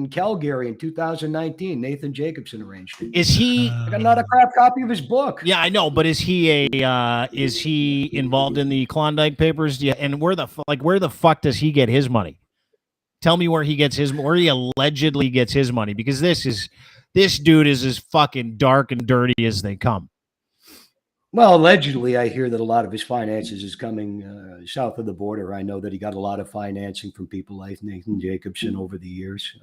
Calgary in 2019. Nathan Jacobson arranged it. Is he? I got not a crap copy of his book. Yeah, I know, but is he involved in the Klondike Papers? Yeah, and where the fuck does he get his money? Tell me where he allegedly gets his money, because this dude is as fucking dark and dirty as they come. Well, allegedly, I hear that a lot of his finances is coming south of the border. I know that he got a lot of financing from people like Nathan Jacobson over the years,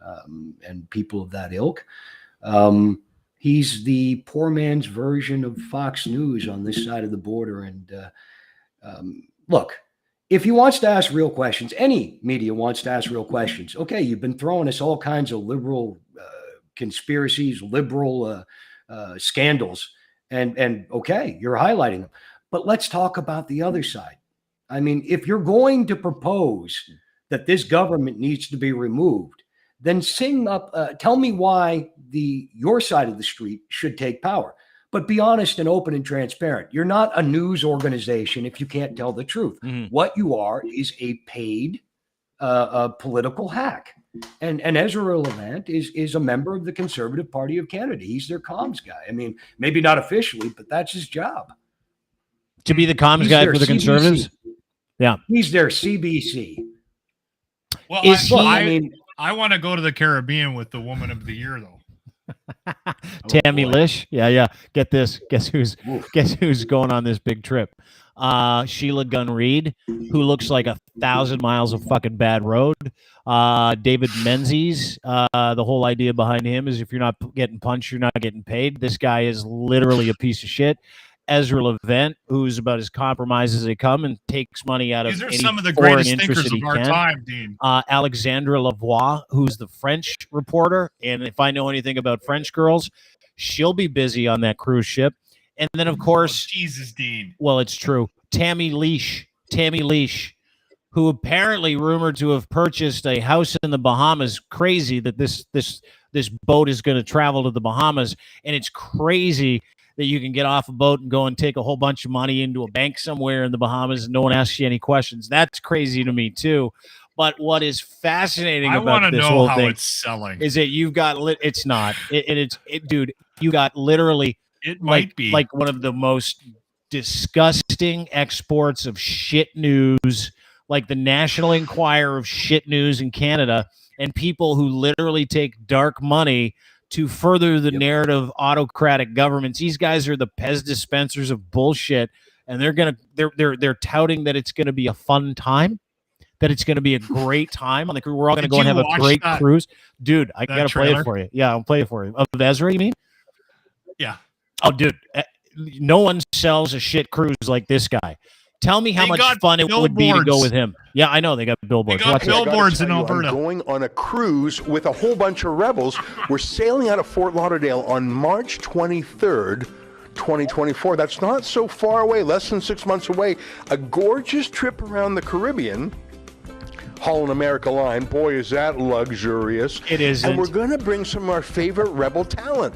and people of that ilk. He's the poor man's version of Fox News on this side of the border. And look, if he wants to ask real questions, any media wants to ask real questions. Okay, you've been throwing us all kinds of liberal conspiracies, liberal scandals. And okay, you're highlighting them, but let's talk about the other side. I mean, if you're going to propose that this government needs to be removed, then tell me why your side of the street should take power. But be honest and open and transparent. You're not a news organization if you can't tell the truth. What you are is a paid a political hack. And Ezra Levant is a member of the Conservative Party of Canada. He's their comms guy. I mean, maybe not officially, but that's his job. To be the comms He's guy their for the CBC. Conservatives? Yeah. He's their CBC. Well, Is I want to go to the Caribbean with the Woman of the Year, though. Tammy boy. Lish. Yeah. Get this. Guess who's going on this big trip? Sheila Gunn Reid, who looks like 1,000 miles of fucking bad road. David Menzies. The whole idea behind him is if you're not getting punched, you're not getting paid. This guy is literally a piece of shit. Ezra Levant, who's about as compromised as they come and takes money out of These are any some of the foreign greatest interest thinkers that he of our can. time, Dean. Alexandra Lavoie, who's the French reporter. And if I know anything about French girls, she'll be busy on that cruise ship. And then, of course, Jesus, Dean. well, it's true. Tammy Leash, who apparently rumored to have purchased a house in the Bahamas. Crazy that this boat is going to travel to the Bahamas. And it's crazy that you can get off a boat and go and take a whole bunch of money into a bank somewhere in the Bahamas and no one asks you any questions. That's crazy to me too. But what is fascinating I about want to this know whole how thing it's selling. is that you've got it's not. Dude, you got literally It might be like one of the most disgusting exports of shit news, like the National Enquirer of shit news in Canada, and people who literally take dark money to further the narrative of autocratic governments. These guys are the Pez dispensers of bullshit, and they're touting that it's gonna be a fun time, that it's gonna be a great time on the cruise. We're all gonna Did go and you have a watch great that- cruise, dude. I that gotta play trailer? it for you. Yeah, I'll play it for you. Of Ezra, you mean? Yeah. Oh, dude, no one sells a shit cruise like this guy. Tell me how They much got fun it would be to go billboards. with him. Yeah, I know they got billboards. got What's it? bill- I gotta Billboards in tell you, Alberta. I'm going on a cruise with a whole bunch of rebels. We're sailing out of Fort Lauderdale on March 23rd, 2024. That's not so far away, less than 6 months away. A gorgeous trip around the Caribbean. Holland America Line. Boy, is that luxurious. It isn't. And we're going to bring some of our favorite rebel talent.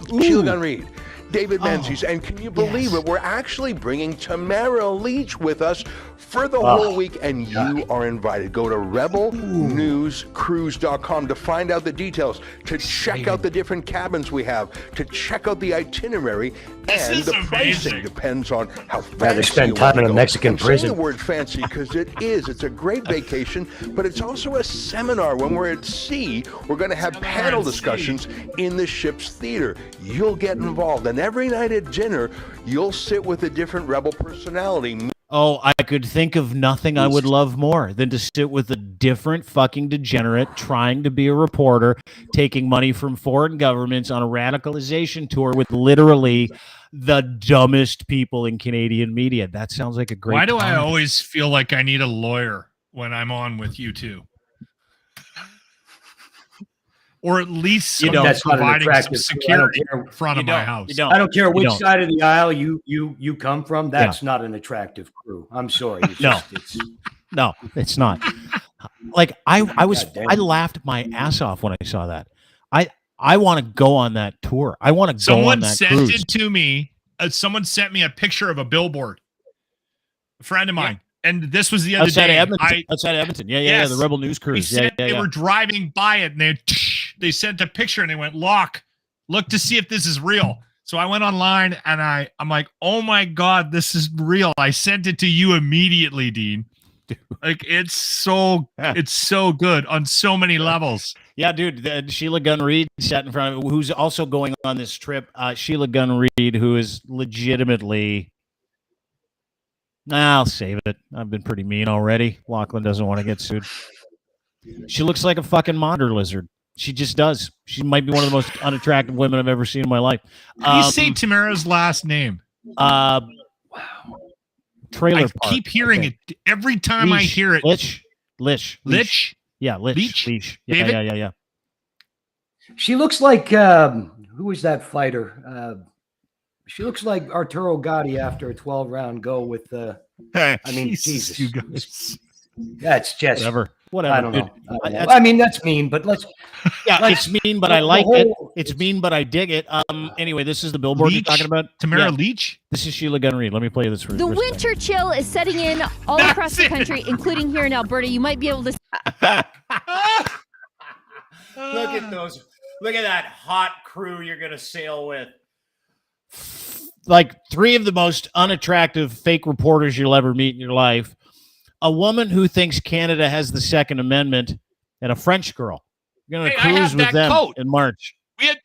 Sheila Gunn Reid, David Menzies, and can you believe it? We're actually bringing Tamara Leach with us for the whole week, and you are invited. Go to rebelnewscruise.com to find out the details, to check out the different cabins we have, to check out the itinerary, This and is the pricing amazing. depends on how fancy Rather spend you time wanna in a go. Mexican I'm saying prison. the word fancy because it's a great vacation, but it's also a seminar. When we're at sea, we're going to have panel at sea. discussions in the ship's theater. You'll get involved, and every night at dinner, you'll sit with a different rebel personality. Oh, I could think of nothing I would love more than to sit with a different fucking degenerate trying to be a reporter, taking money from foreign governments on a radicalization tour with literally the dumbest people in Canadian media. That sounds like a great Why do I time. always feel like I need a lawyer when I'm on with you two? Or at least You someone don't. That's not an providing some attractive. I don't security care. in front of You my don't. house. You don't. I don't care You which don't. side of the aisle you come from. That's not an attractive crew. I'm sorry. It's No. just, it's, No, it's not. Like I was, God damn I it. laughed my ass off when I saw that. I want to go on that tour. I want to go on Someone that sent cruise. it to me. Someone sent me a picture of a billboard. A friend of mine. And this was the other Outside of day. Edmonton. Outside of Edmonton. Yeah, Yes. the Rebel News They Cruise. Yeah, said they were driving by it and they sent a picture and they went, look to see if this is real. So I went online and I'm like, oh my God, this is real. I sent it to you immediately, Dean. Like it's so good on so many levels. Yeah, dude. Sheila Gunn Reid sat in front of it, who's also going on this trip. Sheila Gunn Reid, who is legitimately. I'll save it. I've been pretty mean already. Lochlin doesn't want to get sued. She looks like a fucking monitor lizard. She just does. She might be one of the most unattractive women I've ever seen in my life. How do you say Tamara's last name? Trailer I park, keep hearing I think. it every time I Leash. hear it. Lich. Leach? Yeah, Leach. David? Yeah. she looks like who is that fighter? She looks like Arturo Gatti after a 12-round go with I mean, Jesus. You guys. That's just Whatever. Whatever. I don't know. Dude. I mean, that's mean, but let's. Yeah, let's, it's mean, but I like it. It's mean, but I dig it. Anyway, this is the billboard you're talking about. Tamara Leach? This is Sheila Gunn-Reid. Let me play this for you. The winter chill is setting in all across the country, including here in Alberta. You might be able to. Look at those. Look at that hot crew you're going to sail with. Like 3 of the most unattractive fake reporters you'll ever meet in your life. A woman who thinks Canada has the Second Amendment, and a French girl. You're going to cruise with them in March. I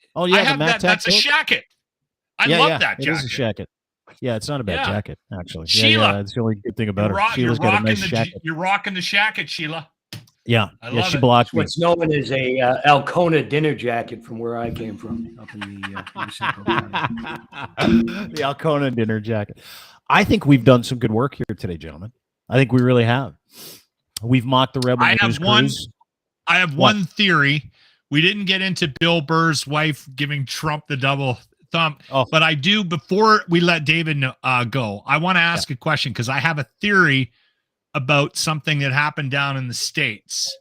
have that. That's a shacket. I love that jacket. It is a shacket. Yeah, it's not a bad jacket, actually. Sheila, that's the only good thing about her. Sheila's got a nice shacket. You're rocking the shacket, Sheila. Yeah, she it. blocked me. What's known as a Alcona dinner jacket from where I came from, up in the the Alcona dinner jacket. I think we've done some good work here today, gentlemen. I think we really have. We've mocked the Rebel News cruise. I have one theory. We didn't get into Bill Burr's wife giving Trump the double thumb, but I do. Before we let David go, I want to ask a question because I have a theory about something that happened down in the States.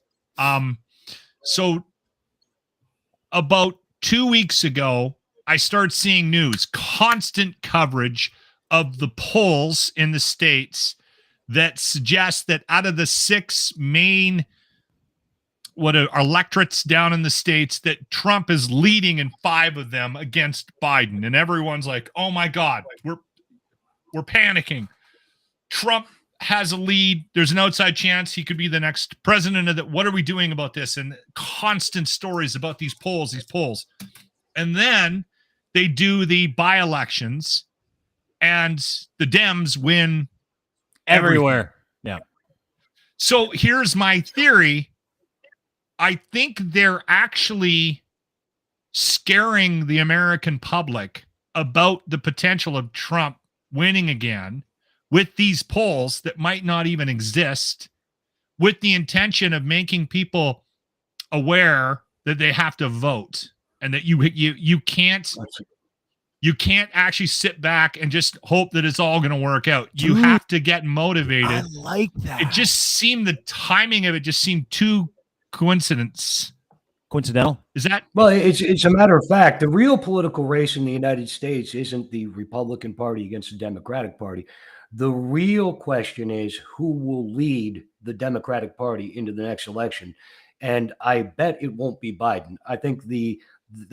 So about 2 weeks ago, I started seeing news, constant coverage of the polls in the States that suggest that out of the 6 main electorates down in the States, that Trump is leading in 5 of them against Biden. And everyone's like, oh my God, we're panicking. Trump has a lead. There's an outside chance he could be the next president of that. What are we doing about this? And constant stories about these polls. And then they do the by-elections and the Dems win everywhere. Yeah. So here's my theory. I think they're actually scaring the American public about the potential of Trump winning again with these polls that might not even exist, with the intention of making people aware that they have to vote and that you can't actually sit back and just hope that it's all going to work out. You have to get motivated. I like that. It just seemed, the timing of it just seemed too coincidental. Is that? Well, it's a matter of fact. The real political race in the United States isn't the Republican Party against the Democratic Party. The real question is who will lead the Democratic Party into the next election. And I bet it won't be Biden. I think they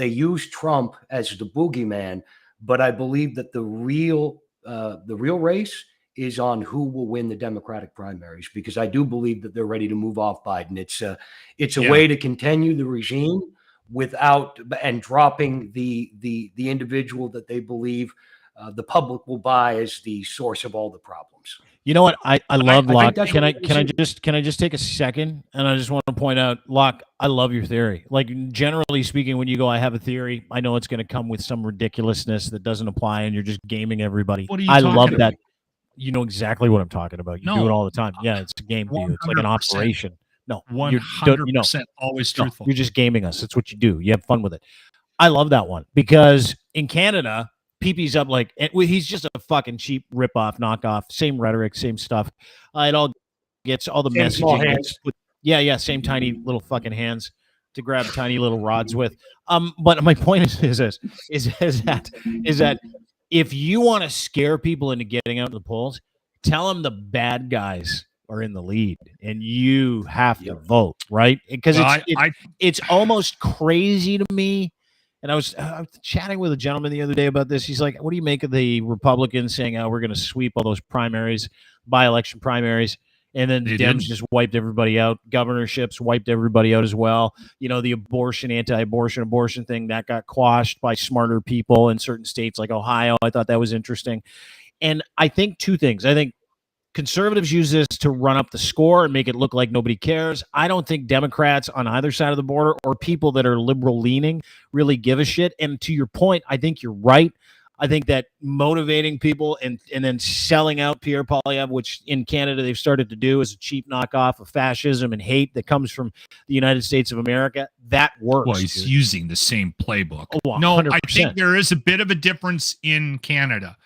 use Trump as the boogeyman, but I believe that the real race is on who will win the Democratic primaries, because I do believe that they're ready to move off Biden. It's a way to continue the regime without and dropping the individual that they believe the public will buy as the source of all the problems. You know what? I love Locke. Can I just take a second? And I just want to point out, Locke, I love your theory. Like, generally speaking, when you go, I have a theory, I know it's going to come with some ridiculousness that doesn't apply, and you're just gaming everybody. I love that. You know exactly what I'm talking about. You do it all the time. Yeah, it's a game for you. It's like an operation. No, 100% always truthful. You're just gaming us. It's what you do. You have fun with it. I love that one, because in Canada, PP's up like, he's just a fucking cheap ripoff, knockoff, same rhetoric, same stuff. It all gets all the messaging. Same tiny little fucking hands to grab tiny little rods with. But my point is that if you want to scare people into getting out of the polls, tell them the bad guys are in the lead and you have to vote, right? Because it's almost crazy to me. And I was chatting with a gentleman the other day about this. He's like, what do you make of the Republicans saying, we're going to sweep all those primaries, by-election primaries, and then the Dems just wiped everybody out. Governorships wiped everybody out as well. You know, the anti-abortion thing, that got quashed by smarter people in certain states like Ohio. I thought that was interesting. And I think 2 things. I think conservatives use this to run up the score and make it look like nobody cares. I don't think Democrats on either side of the border or people that are liberal leaning really give a shit. And to your point, I think you're right. I think that motivating people and then selling out Pierre Poilievere, which in Canada they've started to do, as a cheap knockoff of fascism and hate that comes from the United States of America, that works. Well, he's using the same playbook. Oh, no, I think there is a bit of a difference in Canada.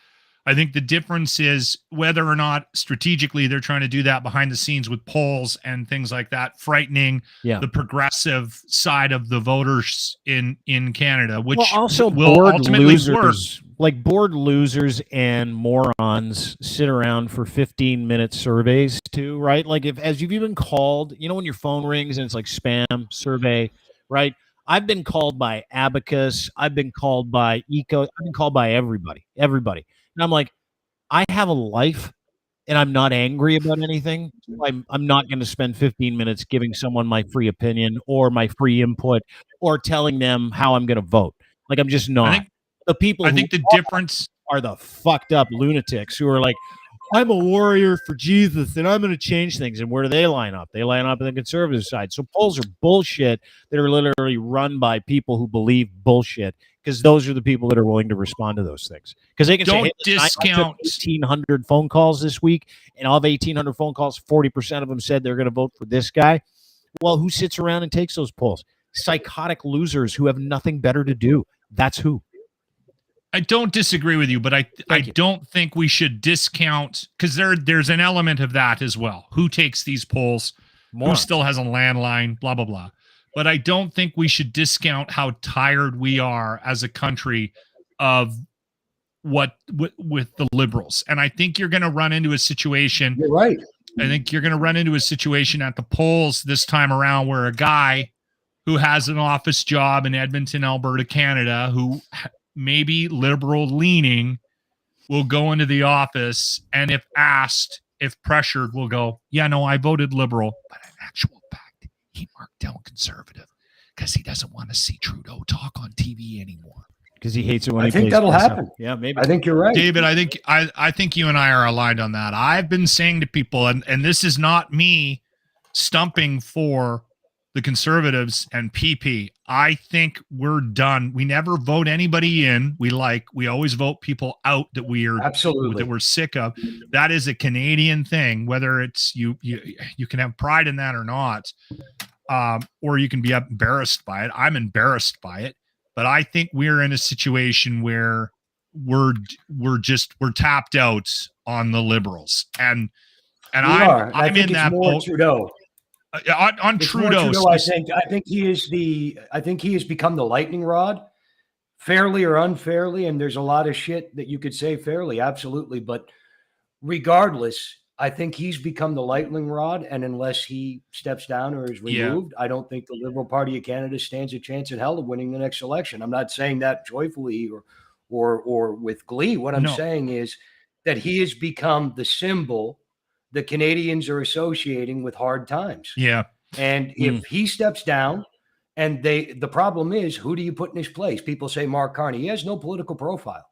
I think the difference is whether or not strategically they're trying to do that behind the scenes with polls and things like that, frightening the progressive side of the voters in Canada, which also will bored ultimately work. Like bored losers and morons sit around for 15-minute surveys too, right? Like as you've even called, when your phone rings and it's like spam survey, right? I've been called by Abacus. I've been called by Eco. I've been called by everybody. And I'm like, I have a life and I'm not angry about anything. So I'm not going to spend 15 minutes giving someone my free opinion or my free input or telling them how I'm going to vote. Like, I'm just not. The people I think the difference are the fucked up lunatics who are like, I'm a warrior for Jesus and I'm going to change things. And where do they line up? They line up on the conservative side. So polls are bullshit that are literally run by people who believe bullshit, because those are the people that are willing to respond to those things. Because they can don't say, hey, discount 1,800 phone calls this week, and of 1,800 phone calls, 40% of them said they're going to vote for this guy. Well, who sits around and takes those polls? Psychotic losers who have nothing better to do. That's who. I don't disagree with you, but I don't think we should discount, because there's an element of that as well. Who takes these polls? Who still has a landline? Blah, blah, blah. But I don't think we should discount how tired we are as a country of with the Liberals. And I think you're going to run into a situation. You're right. I think you're going to run into a situation at the polls this time around where a guy who has an office job in Edmonton, Alberta, Canada, who maybe liberal leaning, will go into the office, and if asked, if pressured, will go, yeah, no, I voted liberal, but in actual fact, he marked down conservative because he doesn't want to see Trudeau talk on TV anymore. Because he hates it when I think that'll happen. Yeah, maybe. I think you're right, David. I think you and I are aligned on that. I've been saying to people, and this is not me stumping for the Conservatives and PP. I think we're done. We never vote anybody in. We always vote people out that we're sick of. That is a Canadian thing. Whether it's you can have pride in that or not, or you can be embarrassed by it. I'm embarrassed by it, but I think we're in a situation where we're tapped out on the Liberals, and I'm in that boat. Trudeau. On Trudeau, I think he has become the lightning rod, fairly or unfairly, and there's a lot of shit that you could say fairly, absolutely. But regardless, I think he's become the lightning rod, and unless he steps down or is removed, I don't think the Liberal Party of Canada stands a chance in hell of winning the next election. I'm not saying that joyfully or with glee. What I'm saying is that he has become the symbol the Canadians are associating with hard times. Yeah. And if he steps down, and the problem is, who do you put in his place? People say Mark Carney. He has no political profile.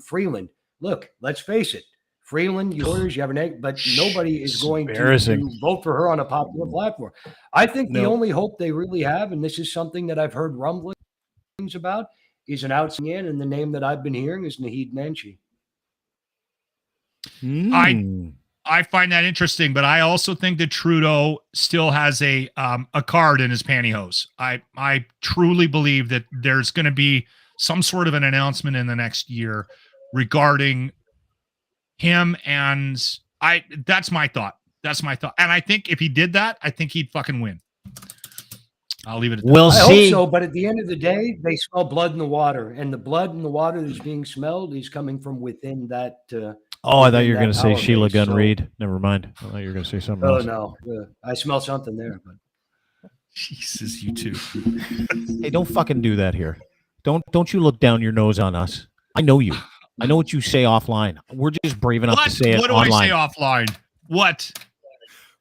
Freeland, look, let's face it. Freeland, yours, you have an egg, but nobody is going to vote for her on a popular platform. I think the only hope they really have, and this is something that I've heard rumblings about, is an outsing in, and the name that I've been hearing is Naheed Nenshi. I find that interesting, but I also think that Trudeau still has a card in his pantyhose. I truly believe that there's going to be some sort of an announcement in the next year regarding him, and that's my thought. And I think if he did that, I think he'd fucking win. I'll leave it at that. We'll see. I hope so, but at the end of the day, they smell blood in the water, and the blood in the water that's being smelled is coming from within that. I thought you were going to say Sheila Gunn Reid. Never mind. I thought you were going to say something else. Oh no, I smell something there. But Jesus, you too. Hey, don't fucking do that here. Don't you look down your nose on us. I know you. I know what you say offline. We're just brave enough to say it online. What do I say offline? What?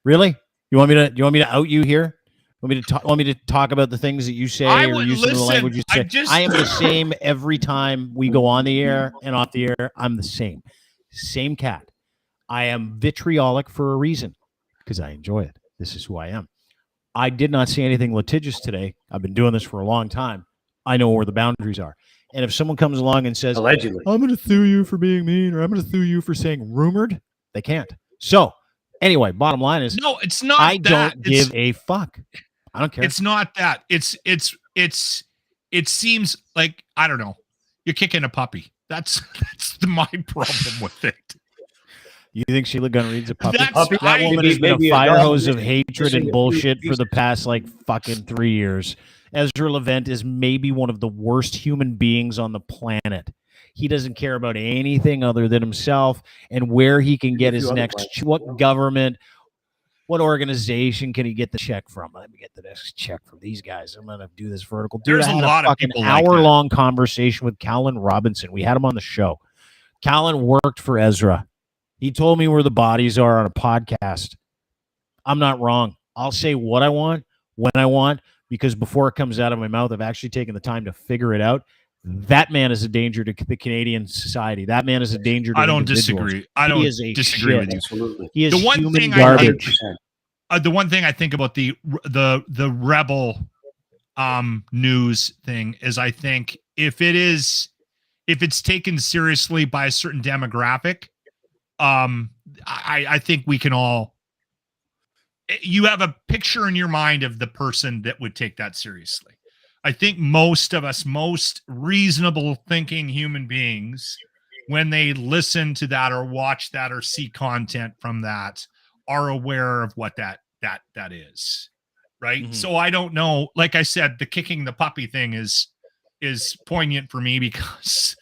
Really? You want me to out you here? Want me to talk about the things that you say or use some of the language you say? I am the same every time we go on the air and off the air. I'm the same. Same cat. I am vitriolic for a reason, because I enjoy it. This is who I am. I did not say anything litigious today. I've been doing this for a long time. I know where the boundaries are. And if someone comes along and says, allegedly, I'm going to sue you for being mean, or I'm going to sue you for saying rumored, they can't. So anyway, bottom line is, no, it's not. I don't give a fuck. I don't care. It's not that. It seems like, I don't know, you're kicking a puppy. That's my problem with it. You think Sheila Gunn Reid's a puppet? That's- That I- woman has been maybe a a fire dog hose of missing- hatred missing and a few bullshit for pieces. the past like fucking 3 years. Ezra Levant is maybe one of the worst human beings on the planet. He doesn't care about anything other than himself and where he can get A few his other next, places. what government, what organization can he get the check from? Let me get the next check from these guys. I'm going to do this vertical. Dude, There's I a had lot of fucking people like that. hour-long conversation with Callan Robinson. We had him on the show. Callan worked for Ezra. He told me where the bodies are on a podcast. I'm not wrong. I'll say what I want, when I want, because before it comes out of my mouth, I've actually taken the time to figure it out. That man is a danger to the Canadian society. That man is a danger to I don't individuals. disagree. I He don't is a disagree shit. with you. Absolutely. He is The one human thing I garbage. think- The one thing I think about the rebel news thing is I think if it's taken seriously by a certain demographic, I think we can all, you have a picture in your mind of the person that would take that seriously. I think most of us, most reasonable thinking human beings, when they listen to that or watch that or see content from that, are aware of what that is, right? Mhm. So I don't know. Like I said, the kicking the puppy thing is poignant for me because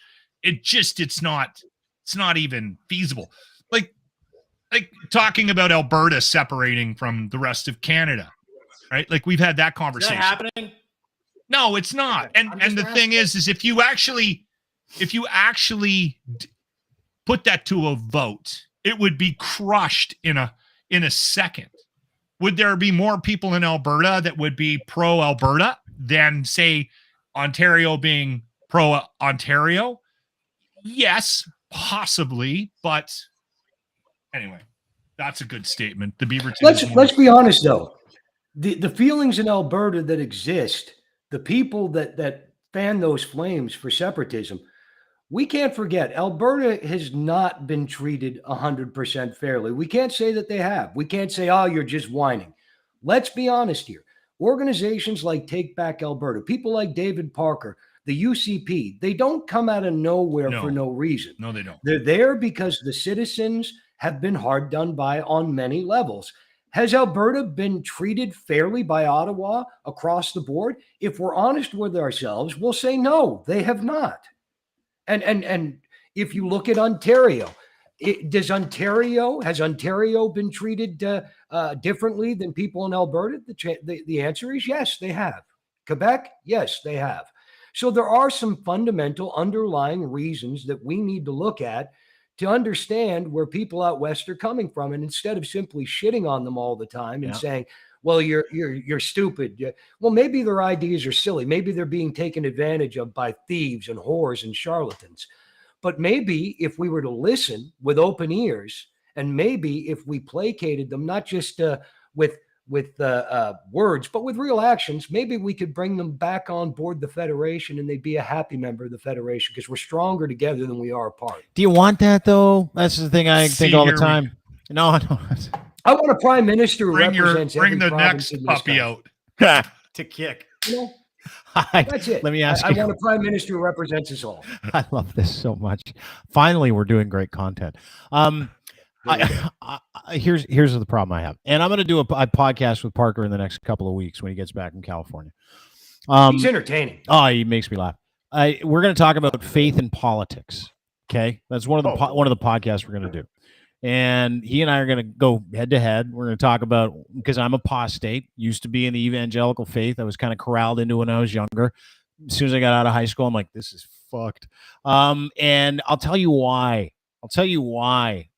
it's not even feasible. Like talking about Alberta separating from the rest of Canada, right? Like we've had that conversation. happening? No, it's not. And the thing is if you actually put that to a vote, it would be crushed in a second. Would there be more people in Alberta that would be pro Alberta than say Ontario being pro Ontario? Yes, possibly, but anyway, that's a good statement. The Beaverton. Let's be honest though. The feelings in Alberta that exist, the people that fan those flames for separatism, we can't forget Alberta has not been treated 100% fairly. We can't say that they have. We can't say, oh, you're just whining. Let's be honest here. Organizations like Take Back Alberta, people like David Parker, the UCP, they don't come out of nowhere for no reason. No, they don't. They're there because the citizens have been hard done by on many levels. Has Alberta been treated fairly by Ottawa across the board? If we're honest with ourselves, we'll say no, they have not. And if you look at Ontario, has Ontario been treated differently than people in Alberta? The answer is yes, they have. Quebec, yes, they have. So there are some fundamental underlying reasons that we need to look at to understand where people out west are coming from. And instead of simply shitting on them all the time and saying, well, you're stupid. Well, maybe their ideas are silly. Maybe they're being taken advantage of by thieves and whores and charlatans. But maybe if we were to listen with open ears, and maybe if we placated them, not just with words, but with real actions, maybe we could bring them back on board the Federation and they'd be a happy member of the Federation because we're stronger together than we are apart. Do you want that though? That's the thing I think all the time. No, I don't. I want a prime minister who represents bring every the province next in this puppy country. out. To kick. You know, Hi. that's it. Let me ask I you. want a prime minister who represents us all. I love this so much. Finally, we're doing great content. Here's the problem I have, and I'm going to do a podcast with Parker in the next couple of weeks when he gets back from California. He's entertaining. Oh, he makes me laugh. We're going to talk about faith in politics. Okay, that's one of the podcasts we're going to do, and he and I are going to go head to head. We're going to talk about, because I'm apostate, used to be in the evangelical faith. I was kind of corralled into when I was younger. As soon as I got out of high school, I'm like, this is fucked. And I'll tell you why.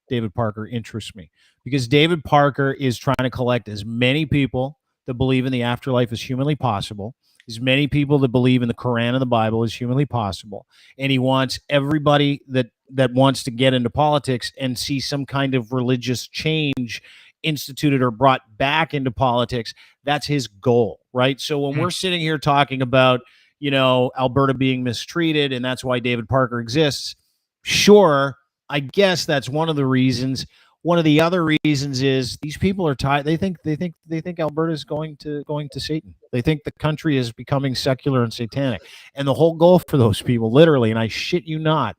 David Parker interests me, because David Parker is trying to collect as many people that believe in the afterlife as humanly possible, as many people that believe in the Quran and the Bible as humanly possible. And he wants everybody that wants to get into politics and see some kind of religious change instituted or brought back into politics. That's his goal, right? So when we're sitting here talking about, Alberta being mistreated and that's why David Parker exists, sure, I guess that's one of the reasons. One of the other reasons is these people are tied. They think Alberta is going to Satan. They think the country is becoming secular and satanic. And the whole goal for those people, literally, and I shit you not,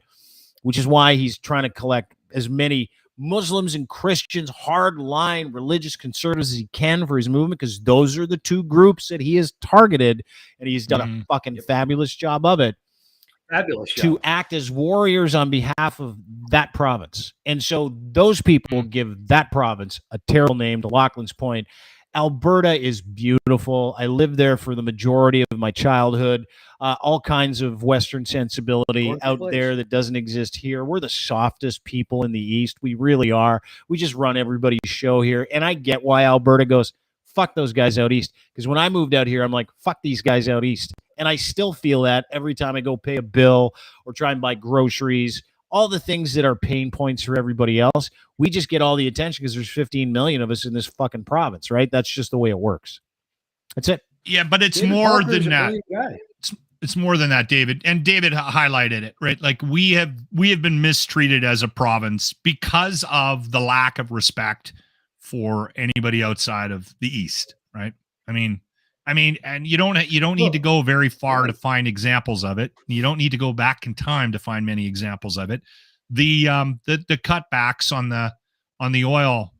which is why he's trying to collect as many Muslims and Christians, hard-line religious conservatives as he can for his movement, because those are the two groups that he has targeted, and he's done a fucking fabulous job of it. Fabulous To job. act as warriors on behalf of that province. And so those people give that province a terrible name. To Lochlin's point, Alberta is beautiful. I lived there for the majority of my childhood. All kinds of Western sensibility Gorgeous out place. there that doesn't exist here. We're the softest people in the East. We really are. We just run everybody's show here. And I get why Alberta goes, fuck those guys out East. Because when I moved out here, I'm like, fuck these guys out East. And I still feel that every time I go pay a bill or try and buy groceries, all the things that are pain points for everybody else, we just get all the attention because there's 15 million of us in this fucking province, right? That's just the way it works. That's it. Yeah, but it's David more Parker is than a that. brilliant guy. It's more than that, David. And David highlighted it, right? Like we have been mistreated as a province because of the lack of respect for anybody outside of the East, right? I mean, and you don't need to go very far to find examples of it. You don't need to go back in time to find many examples of it. The cutbacks on the oil,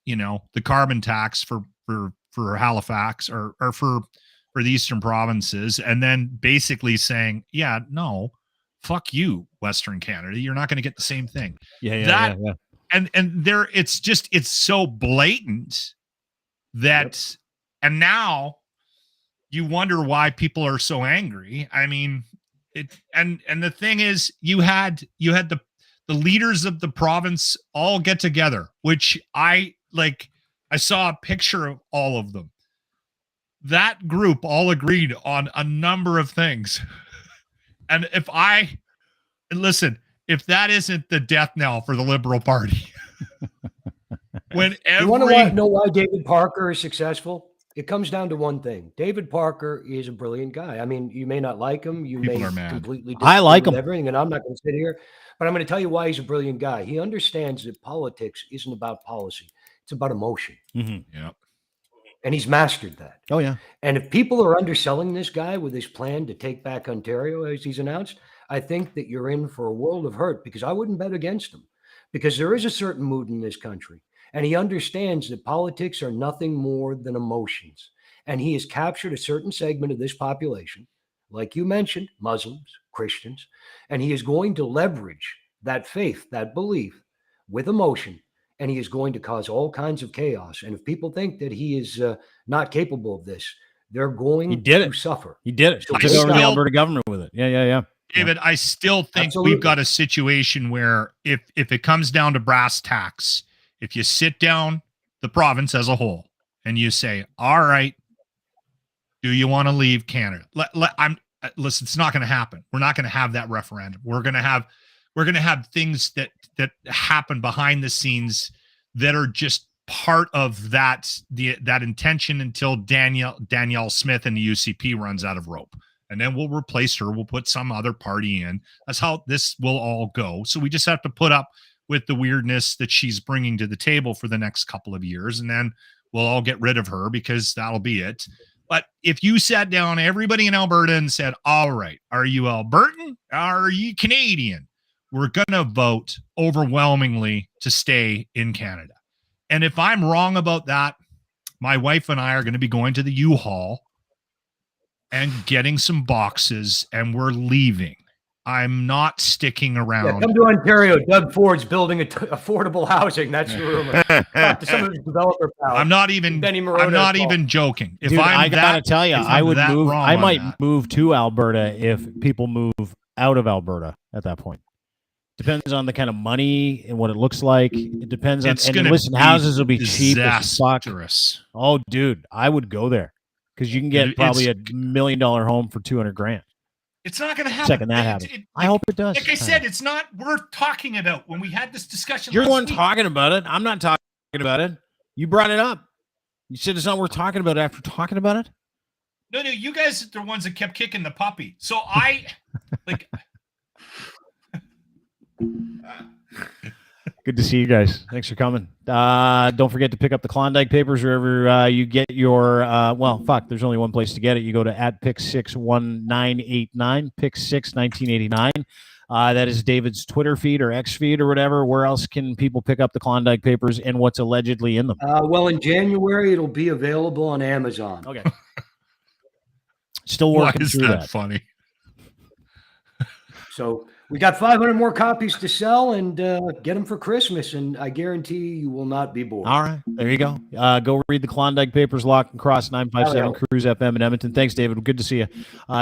the carbon tax for Halifax or for the Eastern provinces, and then basically saying, yeah, no, fuck you, Western Canada. You're not going to get the same thing. Yeah. And there, it's so blatant that, and now you wonder why people are so angry. I mean, and the thing is, you had the leaders of the province all get together, which I saw a picture of all of them. That group all agreed on a number of things. And if that isn't the death knell for the Liberal Party, when You want to know why David Parker is successful? It comes down to one thing. David Parker is a brilliant guy. I mean, you may not like him. You People may are mad. completely I like disagree with him. everything, and I'm not going to sit here, but I'm going to tell you why he's a brilliant guy. He understands that politics isn't about policy. It's about emotion. Yeah. And he's mastered that. Oh, yeah. And if people are underselling this guy with his plan to take back Ontario, as he's announced, I think that you're in for a world of hurt, because I wouldn't bet against him, because there is a certain mood in this country. And he understands that politics are nothing more than emotions. And he has captured a certain segment of this population, like you mentioned, Muslims, Christians, and he is going to leverage that faith, that belief with emotion, and he is going to cause all kinds of chaos. And if people think that he is not capable of this, they're going to suffer. He did it. So He took over the Alberta government with it. Yeah. David, I still think Absolutely. we've got a situation where if it comes down to brass tacks, if you sit down the province as a whole and you say, all right, do you want to leave Canada? Listen, it's not going to happen. We're not going to have that referendum. We're going to have things that happen behind the scenes that are just part of that intention until Danielle Smith and the UCP runs out of rope. And then we'll replace her. We'll put some other party in. That's how this will all go. So we just have to put up with the weirdness that she's bringing to the table for the next couple of years. And then we'll all get rid of her, because that'll be it. But if you sat down everybody in Alberta and said, all right, are you Albertan? Are you Canadian? We're going to vote overwhelmingly to stay in Canada. And if I'm wrong about that, my wife and I are going to be going to the U-Haul and getting some boxes, and we're leaving. I'm not sticking around. Yeah, come to Ontario. Doug Ford's building affordable housing. That's the rumor. Talk to some of his developer pals. I'm not even joking. If Dude, I I'm gotta tell you, I would move. wrong I on might that. move to Alberta if people move out of Alberta at that point. Depends on the kind of money and what it looks like. It depends on. It's And gonna listen, be houses will be cheap as fuck. disastrous. Oh, dude, I would go there because you can get probably $1 million home for $200,000. It's not going to happen. Second that happens. I hope it does. Like I said, it's not worth talking about. When we had this discussion, You're the last one week, talking about it. I'm not talking about it. You brought it up. You said it's not worth talking about after talking about it. No, you guys are the ones that kept kicking the puppy. So I like. Good to see you guys. Thanks for coming. Don't forget to pick up the Klondike Papers wherever you get your, there's only one place to get it. You go to @pick61989, pick61989. That is David's Twitter feed or X feed or whatever. Where else can people pick up the Klondike Papers and what's allegedly in them? Well, in January, it'll be available on Amazon. Okay. Still working through that. Funny? So we got 500 more copies to sell, and get them for Christmas, and I guarantee you will not be bored. All right. There you go. Go read the Klondike Papers, Lochlin Cross, 957 Cruise FM in Edmonton. Thanks, David. Good to see you.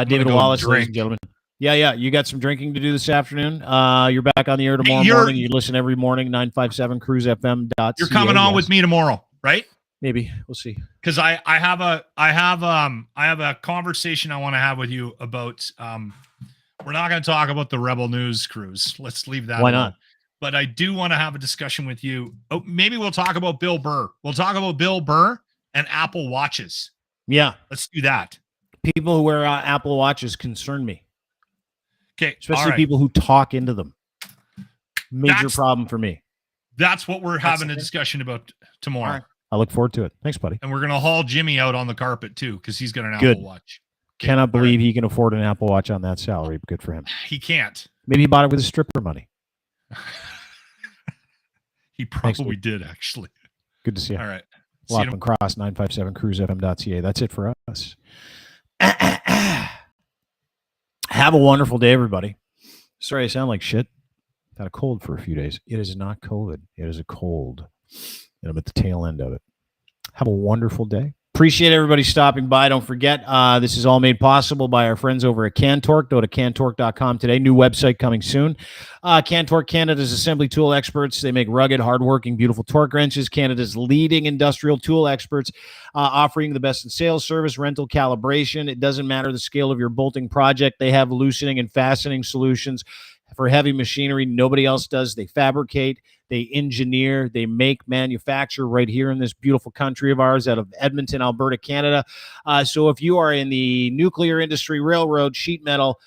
David Wallace, ladies and gentlemen. Yeah. You got some drinking to do this afternoon. You're back on the air tomorrow morning. You listen every morning, 957cruisefm.ca. You're coming on with me tomorrow, right? Maybe. We'll see. Because I have a conversation I want to have with you about we're not going to talk about the Rebel News cruise. Let's leave that. Why not? But I do want to have a discussion with you. Oh, maybe we'll talk about Bill Burr. We'll talk about Bill Burr and Apple Watches. Yeah. Let's do that. People who wear Apple Watches concern me. Okay. Especially people who talk into them. Major problem for me. That's what we're having a discussion about tomorrow. Right. I look forward to it. Thanks, buddy. And we're going to haul Jimmy out on the carpet too, because he's got an Apple Watch. Okay. Cannot believe he can afford an Apple Watch on that salary. But good for him. He can't. Maybe he bought it with his stripper money. He probably did, actually. Good to see you. All right. Lochlin Cross, 957 cruisefm.ca. That's it for us. Have a wonderful day, everybody. Sorry I sound like shit. Got a cold for a few days. It is not COVID. It is a cold. And I'm at the tail end of it. Have a wonderful day. Appreciate everybody stopping by. Don't forget, this is all made possible by our friends over at Cantork. Go to cantork.com today. New website coming soon. Cantork, Canada's assembly tool experts. They make rugged, hardworking, beautiful torque wrenches. Canada's leading industrial tool experts, offering the best in sales, service, rental, calibration. It doesn't matter the scale of your bolting project. They have loosening and fastening solutions for heavy machinery. Nobody else does. They fabricate, they engineer, they make, manufacture right here in this beautiful country of ours out of Edmonton, Alberta, Canada. So if you are in the nuclear industry, railroad, sheet metal,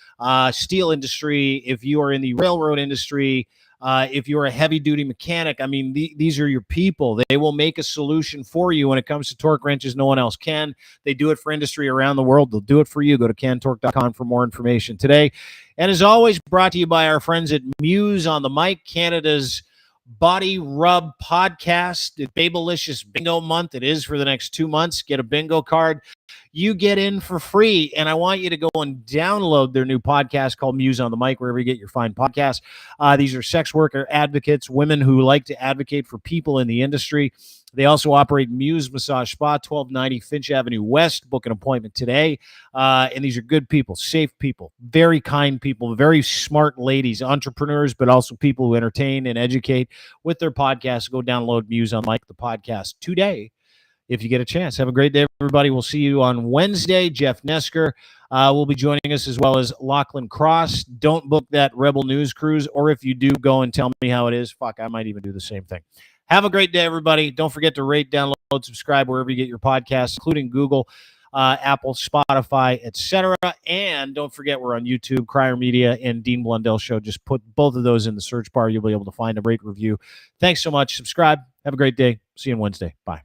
steel industry, if you are in the railroad industry, if you're a heavy-duty mechanic, I mean, these are your people. They will make a solution for you when it comes to torque wrenches. No one else can. They do it for industry around the world. They'll do it for you. Go to cantork.com for more information today. And as always, brought to you by our friends at Muse on the Mic, Canada's body rub podcast. It's Babelicious Bingo Month. It is for the next 2 months. Get a bingo card. You get in for free. And I want you to go and download their new podcast called Muse on the Mic, wherever you get your fine podcasts. These are sex worker advocates, women who like to advocate for people in the industry. They also operate Muse Massage Spa, 1290 Finch Avenue West. Book an appointment today. And these are good people, safe people, very kind people, very smart ladies, entrepreneurs, but also people who entertain and educate with their podcasts. Go download Muse on Like the podcast today if you get a chance. Have a great day, everybody. We'll see you on Wednesday. Jeff Nesker will be joining us, as well as Lochlin Cross. Don't book that Rebel News cruise, or if you do, go and tell me how it is. Fuck, I might even do the same thing. Have a great day, everybody. Don't forget to rate, download, subscribe wherever you get your podcasts, including Google, Apple, Spotify, etc. And don't forget, we're on YouTube, Crier Media, and Dean Blundell Show. Just put both of those in the search bar. You'll be able to find a rate review. Thanks so much. Subscribe. Have a great day. See you on Wednesday. Bye.